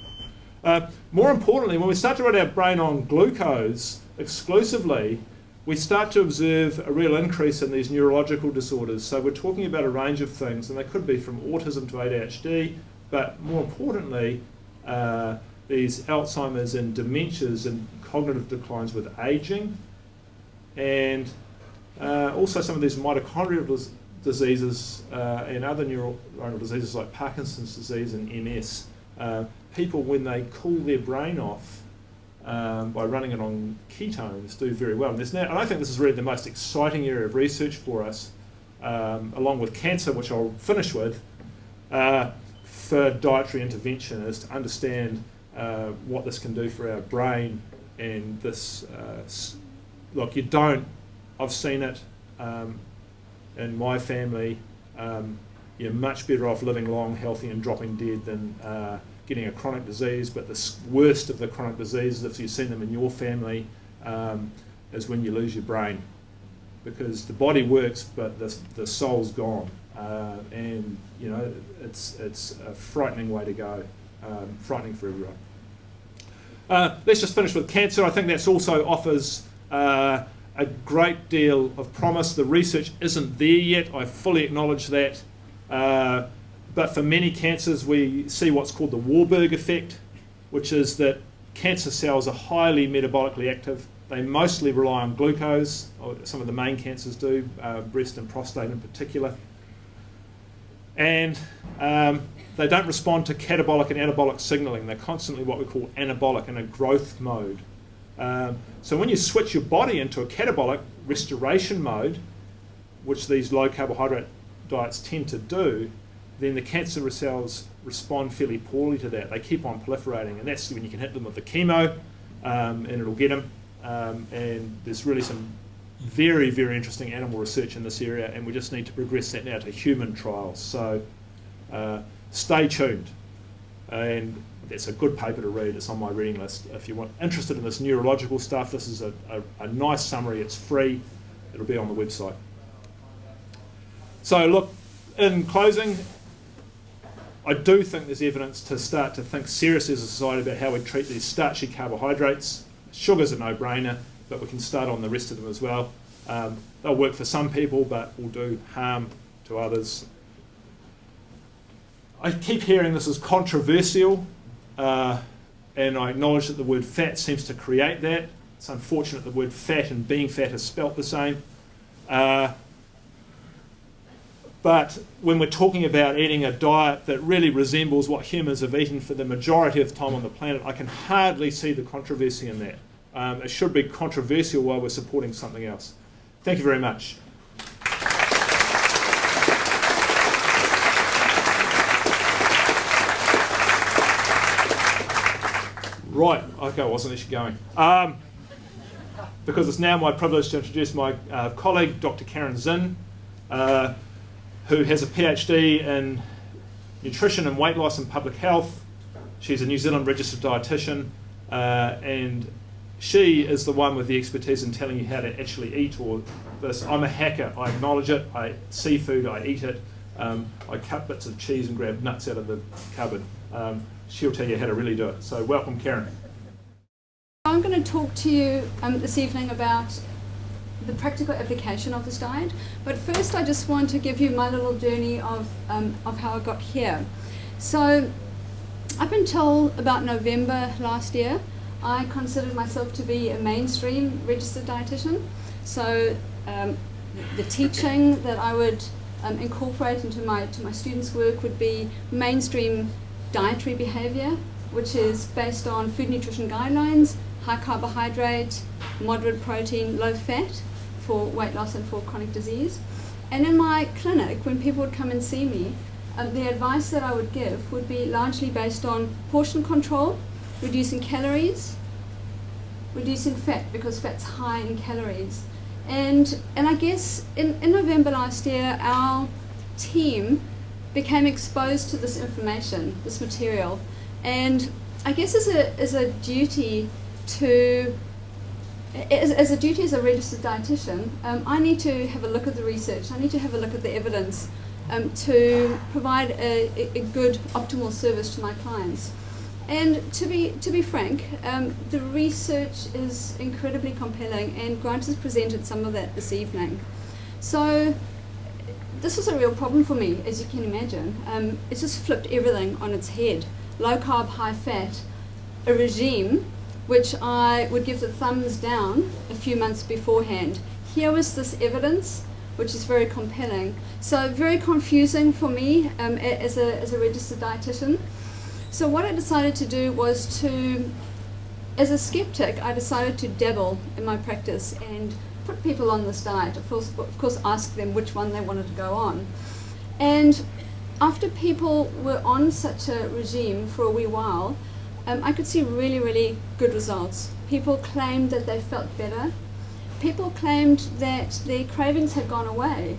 More importantly, when we start to run our brain on glucose exclusively, we start to observe a real increase in these neurological disorders. So we're talking about a range of things, and they could be from autism to ADHD, but more importantly, these Alzheimer's and dementias and cognitive declines with aging, and also some of these mitochondrial diseases and other neuronal diseases like Parkinson's disease and MS. People, when they cool their brain off by running it on ketones, do very well. And I think this is really the most exciting area of research for us, along with cancer, which I'll finish with, for dietary intervention, is to understand what this can do for our brain. And this, look, I've seen it in my family. You're much better off living long, healthy and dropping dead than getting a chronic disease. But the worst of the chronic diseases, if you've seen them in your family, is when you lose your brain, because the body works but the soul's gone, and you know, it's a frightening way to go, frightening for everyone. Let's just finish with cancer. I think that also offers a great deal of promise. The research isn't there yet, I fully acknowledge that, but for many cancers we see what's called the Warburg effect, which is that cancer cells are highly metabolically active. They mostly rely on glucose, or some of the main cancers do, breast and prostate in particular. And they don't respond to catabolic and anabolic signaling. They're constantly what we call anabolic, in a growth mode. So when you switch your body into a catabolic restoration mode, which these low-carbohydrate diets tend to do, then the cancer cells respond fairly poorly to that. They keep on proliferating, and that's when you can hit them with the chemo, and it'll get them. And there's really some very, very interesting animal research in this area, and we just need to progress that now to human trials. So stay tuned, and that's a good paper to read. It's on my reading list. If you're interested in this neurological stuff, this is a nice summary. It's free. It'll be on the website. So look, in closing, I do think there's evidence to start to think seriously as a society about how we treat these starchy carbohydrates. Sugar's a no-brainer, but we can start on the rest of them as well. They'll work for some people, but will do harm to others. I keep hearing this is controversial, and I acknowledge that the word fat seems to create that. It's unfortunate the word fat and being fat is spelt the same. But when we're talking about eating a diet that really resembles what humans have eaten for the majority of the time on the planet, I can hardly see the controversy in that. It should be controversial while we're supporting something else. Thank you very much. Right, okay, I wasn't actually going. Because it's now my privilege to introduce my colleague, Dr. Karen Zinn, who has a PhD in nutrition and weight loss and public health. She's a New Zealand registered dietitian, and she is the one with the expertise in telling you how to actually eat all this. I'm a hacker, I acknowledge it. I see food, I eat it. I cut bits of cheese and grab nuts out of the cupboard. She'll tell you how to really do it. So welcome, Karen. I'm going to talk to you this evening about the practical application of this diet, but first I just want to give you my little journey of how I got here. So up until about November last year, I considered myself to be a mainstream registered dietitian. So the teaching that I would incorporate into my students' work would be mainstream dietary behavior, which is based on food nutrition guidelines, high carbohydrate, moderate protein, low fat for weight loss and for chronic disease. And in my clinic, when people would come and see me, the advice that I would give would be largely based on portion control, reducing calories, reducing fat, because fat's high in calories. And I guess in November last year, our team became exposed to this information, this material. And I guess as a duty as a registered dietitian, I need to have a look at the research. I need to have a look at the evidence to provide a good, optimal service to my clients. And to be frank, the research is incredibly compelling, and Grant has presented some of that this evening. So this was a real problem for me, as you can imagine. It's just flipped everything on its head. Low carb, high fat, a regime which I would give the thumbs down a few months beforehand. Here was this evidence, which is very compelling. So very confusing for me as a registered dietitian. So what I decided to do was to, as a skeptic, I decided to dabble in my practice and put people on this diet. Of course ask them which one they wanted to go on. And after people were on such a regime for a wee while, I could see really, really good results. People claimed that they felt better. People claimed that their cravings had gone away.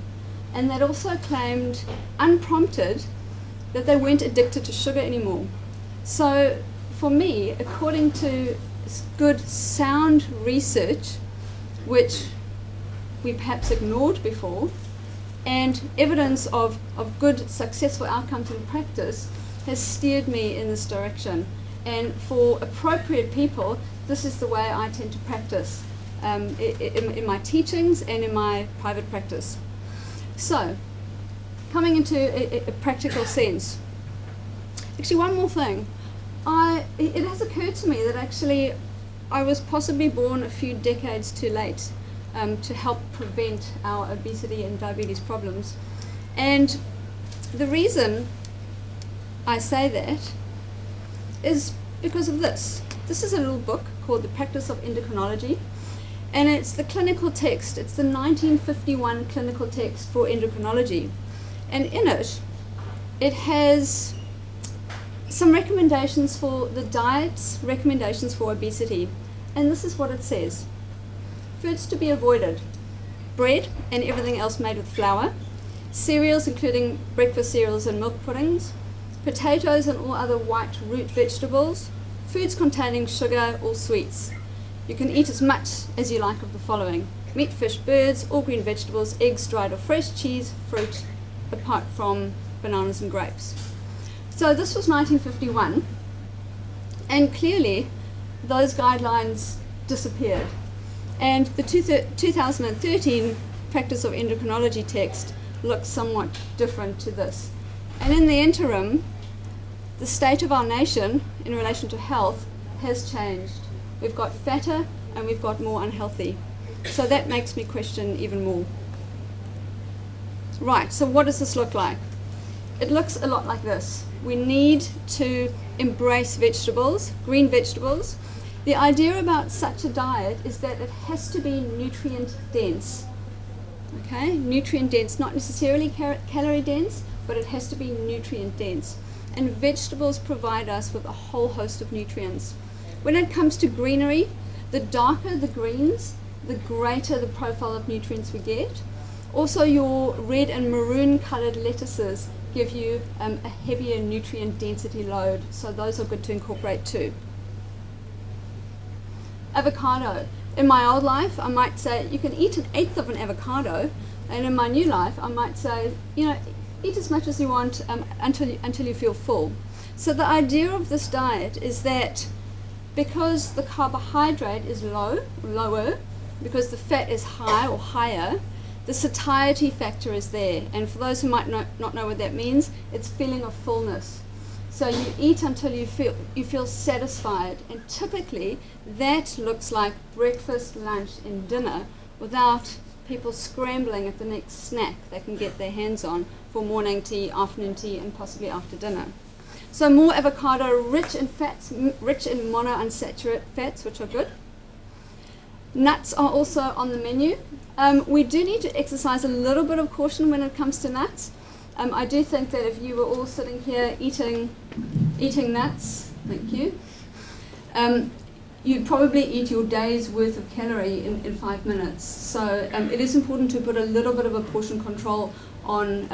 And they'd also claimed, unprompted, that they weren't addicted to sugar anymore. So for me, according to good, sound research, which we perhaps ignored before, and evidence of good, successful outcomes in practice has steered me in this direction. And for appropriate people, this is the way I tend to practice in my teachings and in my private practice. So, coming into a practical sense. Actually, one more thing. It has occurred to me that actually I was possibly born a few decades too late to help prevent our obesity and diabetes problems. And the reason I say that is because of this. This is a little book called The Practice of Endocrinology, and it's the clinical text. It's the 1951 clinical text for endocrinology. And in it, it has some recommendations for the diet's recommendations for obesity. And this is what it says. Foods to be avoided: bread and everything else made with flour, cereals including breakfast cereals and milk puddings, potatoes and all other white root vegetables, foods containing sugar or sweets. You can eat as much as you like of the following: meat, fish, birds, all green vegetables, eggs, dried or fresh, cheese, fruit, apart from bananas and grapes. So this was 1951, and clearly those guidelines disappeared. And the 2013 Practice of Endocrinology text looks somewhat different to this. And in the interim, the state of our nation in relation to health has changed. We've got fatter and we've got more unhealthy. So that makes me question even more. Right, so what does this look like? It looks a lot like this. We need to embrace vegetables, green vegetables. The idea about such a diet is that it has to be nutrient dense. Okay, nutrient dense, not necessarily calorie dense, but it has to be nutrient dense. And vegetables provide us with a whole host of nutrients. When it comes to greenery, the darker the greens, the greater the profile of nutrients we get. Also, your red and maroon colored lettuces give you a heavier nutrient density load, so those are good to incorporate too. Avocado. In my old life, I might say you can eat 1/8 of an avocado, and in my new life, I might say, you know, eat as much as you want until you feel full. So the idea of this diet is that because the carbohydrate is lower, because the fat is high or higher, the satiety factor is there. And for those who might not know what that means, it's feeling of fullness. So you eat until you feel satisfied, and typically that looks like breakfast, lunch, and dinner, without people scrambling at the next snack they can get their hands on for morning tea, afternoon tea, and possibly after dinner. So more avocado, rich in fats, rich in monounsaturated fats, which are good. Nuts are also on the menu. We do need to exercise a little bit of caution when it comes to nuts. I do think that if you were all sitting here eating nuts, thank you, you'd probably eat your day's worth of calorie in 5 minutes. So it is important to put a little bit of a portion control on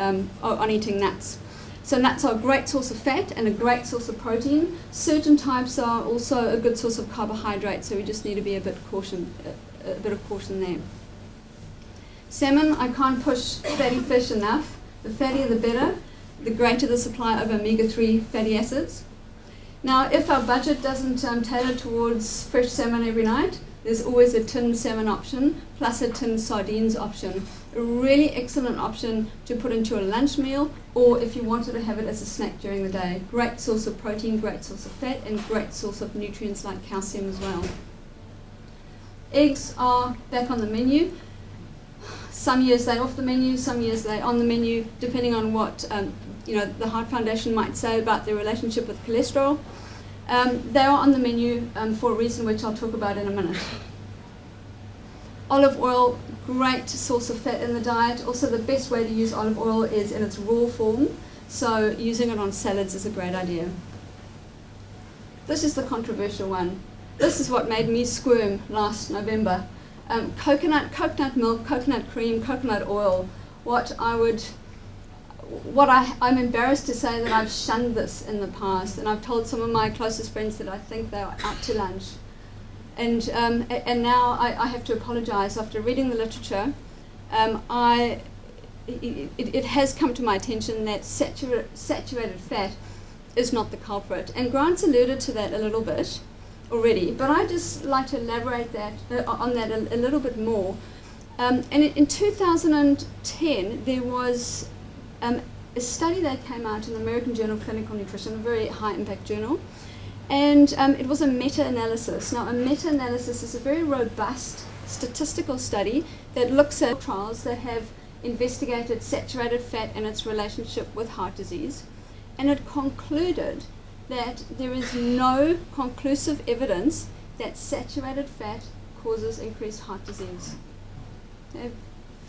eating nuts. So nuts are a great source of fat and a great source of protein. Certain types are also a good source of carbohydrate, so we just need to be a bit of caution there. Salmon, I can't push fatty fish enough. The fattier the better, the greater the supply of omega-3 fatty acids. Now, if our budget doesn't tailor towards fresh salmon every night, there's always a tinned salmon option, plus a tinned sardines option. a really excellent option to put into a lunch meal, or if you wanted to have it as a snack during the day. Great source of protein, great source of fat, and great source of nutrients like calcium as well. Eggs are back on the menu. Some years they're off the menu, some years they're on the menu, depending on what the Heart Foundation might say about their relationship with cholesterol. They are on the menu for a reason which I'll talk about in a minute. Olive oil, great source of fat in the diet. Also, the best way to use olive oil is in its raw form, so using it on salads is a great idea. This is the controversial one. This is what made me squirm last November. Coconut milk, coconut cream, coconut oil. I'm embarrassed to say that I've shunned this in the past, and I've told some of my closest friends that I think they are out to lunch. And now I have to apologize. After reading the literature, it has come to my attention that saturated fat is not the culprit. And Grant's alluded to that a little bit already, but I'd just like to elaborate on that a little bit more. And in 2010, there was a study that came out in the American Journal of Clinical Nutrition, a very high-impact journal, and it was a meta-analysis. Now, a meta-analysis is a very robust statistical study that looks at trials that have investigated saturated fat and its relationship with heart disease, and it concluded that there is no conclusive evidence that saturated fat causes increased heart disease. A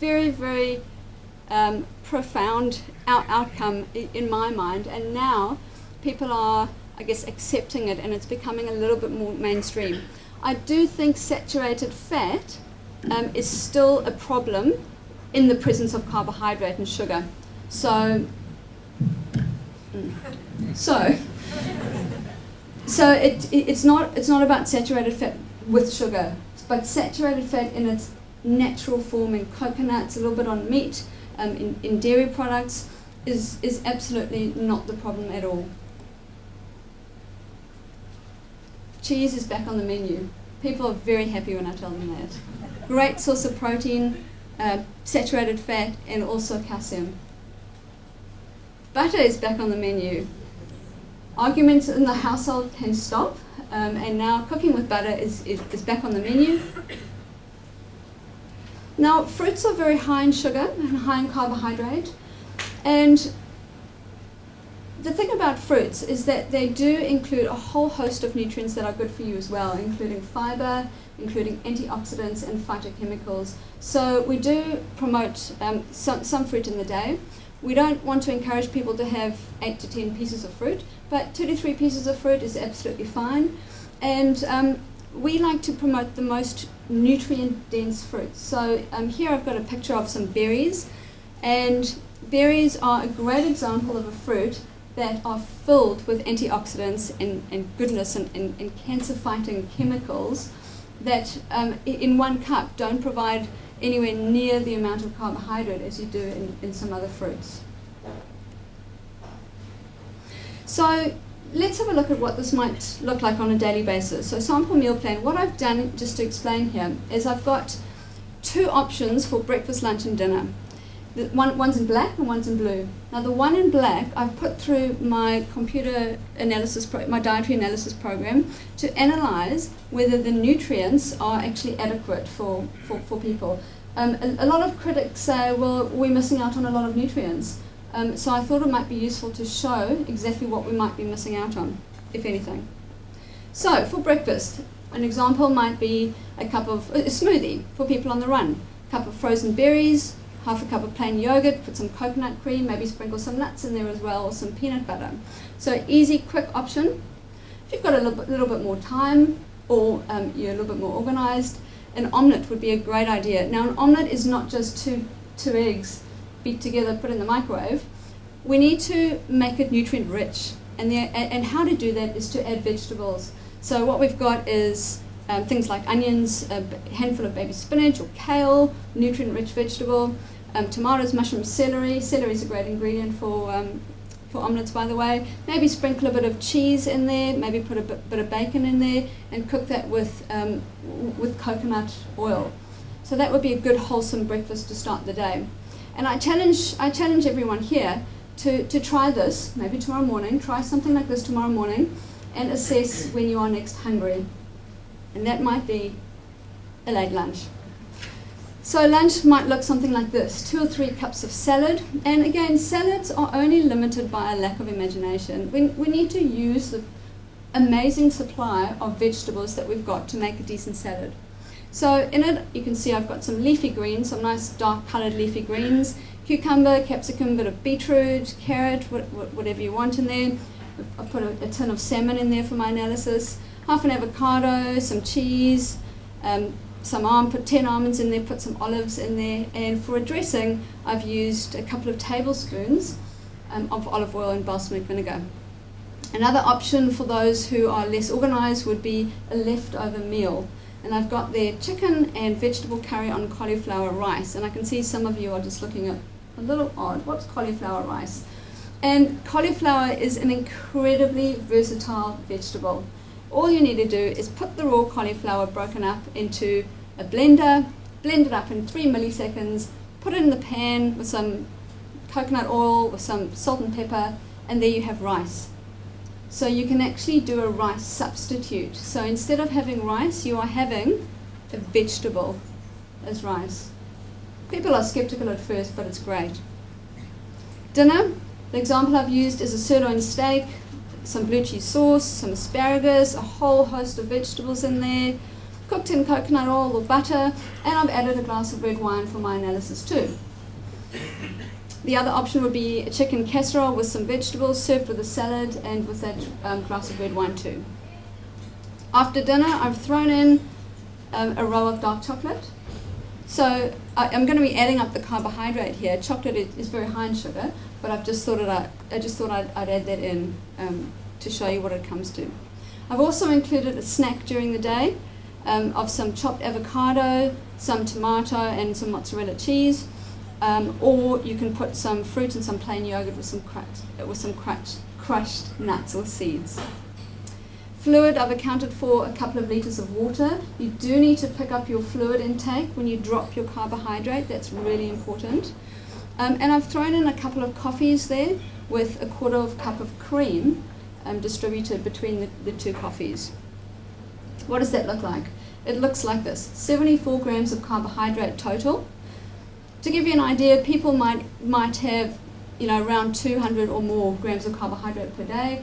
very, very profound outcome in my mind, and now people are, I guess, accepting it, and it's becoming a little bit more mainstream. I do think saturated fat is still a problem in the presence of carbohydrate and sugar. So it's not about saturated fat with sugar, but saturated fat in its natural form in coconuts, a little bit on meat, in dairy products, is absolutely not the problem at all. Cheese is back on the menu. People are very happy when I tell them that. Great source of protein, saturated fat, and also calcium. Butter is back on the menu. Arguments in the household can stop, and now cooking with butter is back on the menu. Now, fruits are very high in sugar and high in carbohydrate, and the thing about fruits is that they do include a whole host of nutrients that are good for you as well, including fiber, including antioxidants and phytochemicals. So we do promote some fruit in the day. We don't want to encourage people to have 8 to 10 pieces of fruit, but 2 to 3 pieces of fruit is absolutely fine. And we like to promote the most nutrient-dense fruits. So here I've got a picture of some berries, and berries are a great example of a fruit that are filled with antioxidants and goodness and cancer-fighting chemicals that in one cup don't provide anywhere near the amount of carbohydrate as you do in some other fruits. So let's have a look at what this might look like on a daily basis. So sample meal plan. What I've done, just to explain here, is I've got 2 options for breakfast, lunch and dinner. One's in black and one's in blue. Now the one in black I've put through my computer analysis, my dietary analysis program to analyze whether the nutrients are actually adequate for people. A lot of critics say, well, we're missing out on a lot of nutrients. So I thought it might be useful to show exactly what we might be missing out on, if anything. So for breakfast, an example might be a smoothie for people on the run. A cup of frozen berries, half a cup of plain yogurt, put some coconut cream, maybe sprinkle some nuts in there as well, or some peanut butter. So easy, quick option. If you've got a little bit more time, or you're a little bit more organized, an omelette would be a great idea. Now an omelette is not just two eggs beat together, put in the microwave. We need to make it nutrient rich, and how to do that is to add vegetables. So what we've got is things like onions, a handful of baby spinach or kale, nutrient-rich vegetable, tomatoes, mushrooms, celery. Celery is a great ingredient for omelettes, by the way. Maybe sprinkle a bit of cheese in there, maybe put a bit of bacon in there, and cook that with coconut oil. So that would be a good wholesome breakfast to start the day. And I challenge everyone here to try this, maybe tomorrow morning, try something like this tomorrow morning and assess when you are next hungry. And that might be a late lunch. So lunch might look something like this, 2 or 3 cups of salad. And again, salads are only limited by a lack of imagination. We need to use the amazing supply of vegetables that we've got to make a decent salad. So in it, you can see I've got some leafy greens, some nice dark coloured leafy greens, cucumber, capsicum, bit of beetroot, carrot, whatever you want in there. I've put a tin of salmon in there for my analysis, half an avocado, some cheese, put 10 almonds in there, put some olives in there, and for a dressing I've used a couple of tablespoons of olive oil and balsamic vinegar. Another option for those who are less organised would be a leftover meal. And I've got there chicken and vegetable curry on cauliflower rice. And I can see some of you are just looking at a little odd. What's cauliflower rice? And cauliflower is an incredibly versatile vegetable. All you need to do is put the raw cauliflower broken up into a blender, blend it up in 3 milliseconds, put it in the pan with some coconut oil, with some salt and pepper, and there you have rice. So you can actually do a rice substitute. So instead of having rice, you are having a vegetable as rice. People are skeptical at first, but it's great. Dinner, the example I've used is a sirloin steak, some blue cheese sauce, some asparagus, a whole host of vegetables in there, cooked in coconut oil or butter, and I've added a glass of red wine for my analysis too. The other option would be a chicken casserole with some vegetables served with a salad and with that glass of red wine too. After dinner, I've thrown in a row of dark chocolate. So I'm going to be adding up the carbohydrate here. Chocolate is very high in sugar, but I just thought I'd add that in to show you what it comes to. I've also included a snack during the day of some chopped avocado, some tomato, and some mozzarella cheese. Or you can put some fruit and some plain yogurt with some crushed nuts or seeds. Fluid, I've accounted for a couple of litres of water. You do need to pick up your fluid intake when you drop your carbohydrate. That's really important. And I've thrown in a couple of coffees there with a 1/4 cup of cream distributed between the 2 coffees. What does that look like? It looks like this: 74 grams of carbohydrate total. To give you an idea, people might have, around 200 or more grams of carbohydrate per day.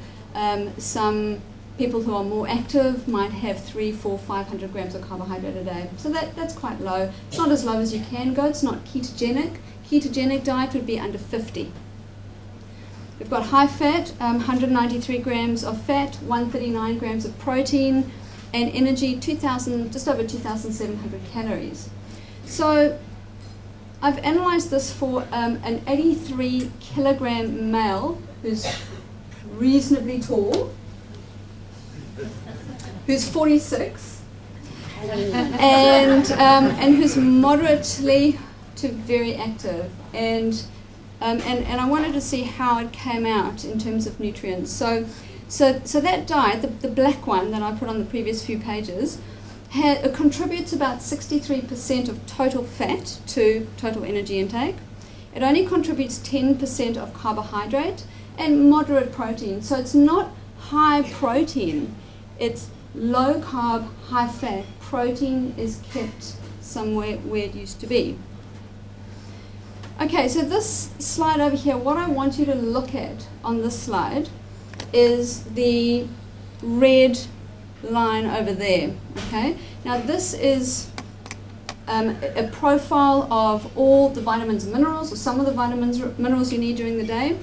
Some people who are more active might have 300, 400, 500 grams of carbohydrate a day. So that's quite low. It's not as low as you can go. It's not ketogenic. Ketogenic diet would be under 50. We've got high fat, 193 grams of fat, 139 grams of protein, and energy, just over 2,700 calories. So I've analysed this for an 83 kilogram male who's reasonably tall, who's 46, and who's moderately to very active. And I wanted to see how it came out in terms of nutrients. So that diet, the black one that I put on the previous few pages, it contributes about 63% of total fat to total energy intake. It only contributes 10% of carbohydrate and moderate protein. So it's not high protein, it's low carb, high fat. Protein is kept somewhere where it used to be. Okay, so this slide over here, what I want you to look at on this slide is the red line over there. Okay, now this is a profile of all the vitamins and minerals, or some of the vitamins minerals you need during the day,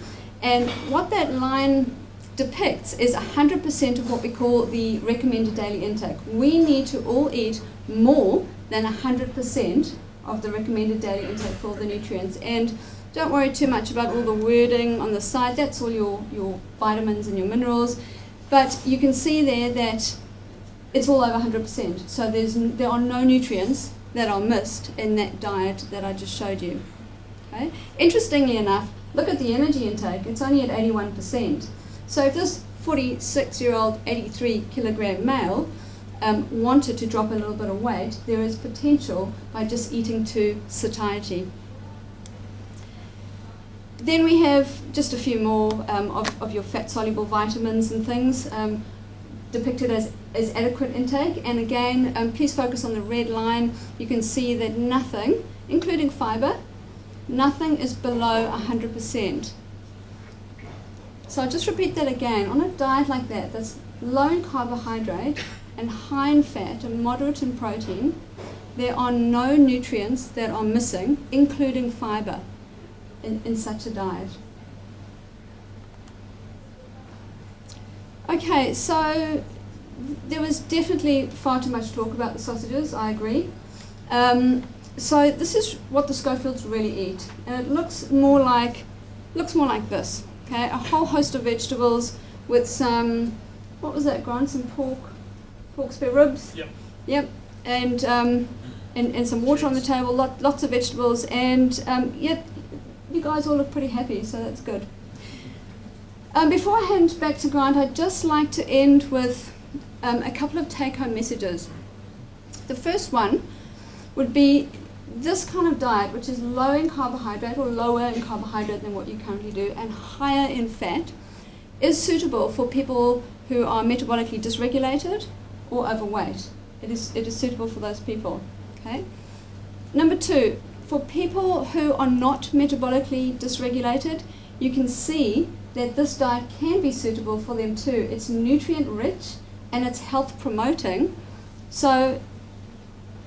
and what that line depicts is 100% of what we call the recommended daily intake. We need to all eat more than 100% of the recommended daily intake for all the nutrients. And don't worry too much about all the wording on the side. That's all your vitamins and your minerals. But you can see there that it's all over 100%. So there are no nutrients that are missed in that diet that I just showed you. Okay? Interestingly enough, look at the energy intake. It's only at 81%. So if this 46-year-old, 83 kilogram male wanted to drop a little bit of weight, there is potential by just eating to satiety. Then we have just a few more of your fat-soluble vitamins and things depicted as adequate intake. And again, please focus on the red line. You can see that nothing, including fiber, nothing is below 100%. So I'll just repeat that again. On a diet like that, that's low in carbohydrate and high in fat and moderate in protein, there are no nutrients that are missing, including fiber, in such a diet. Okay, so there was definitely far too much talk about the sausages, I agree. So this is what the Schofields really eat, and it looks more like this. Okay, a whole host of vegetables with some, what was that, Grant? Some pork spare ribs. Yep. Yep, and some water on the table. Lots of vegetables, and yet you guys all look pretty happy, so that's good. Before I hand back to Grant, I'd just like to end with a couple of take-home messages. The first one would be this kind of diet, which is low in carbohydrate or lower in carbohydrate than what you currently do and higher in fat, is suitable for people who are metabolically dysregulated or overweight. It is suitable for those people. Okay. Number two, for people who are not metabolically dysregulated, you can see that this diet can be suitable for them too. It's nutrient rich and it's health promoting. So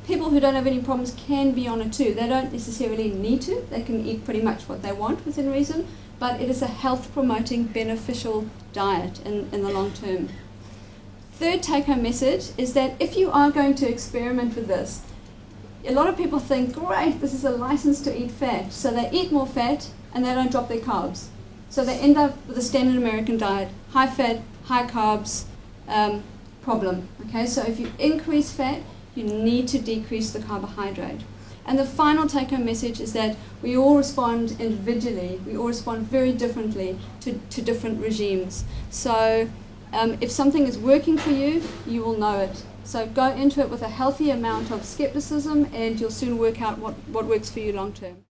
people who don't have any problems can be on it too. They don't necessarily need to. They can eat pretty much what they want within reason, but it is a health promoting, beneficial diet in the long term. Third take-home message is that if you are going to experiment with this, a lot of people think, great, this is a license to eat fat. So they eat more fat and they don't drop their carbs. So they end up with a standard American diet, high fat, high carbs problem. Okay, so if you increase fat, you need to decrease the carbohydrate. And the final take-home message is that we all respond individually. We all respond very differently to different regimes. So if something is working for you, you will know it. So go into it with a healthy amount of skepticism and you'll soon work out what works for you long term.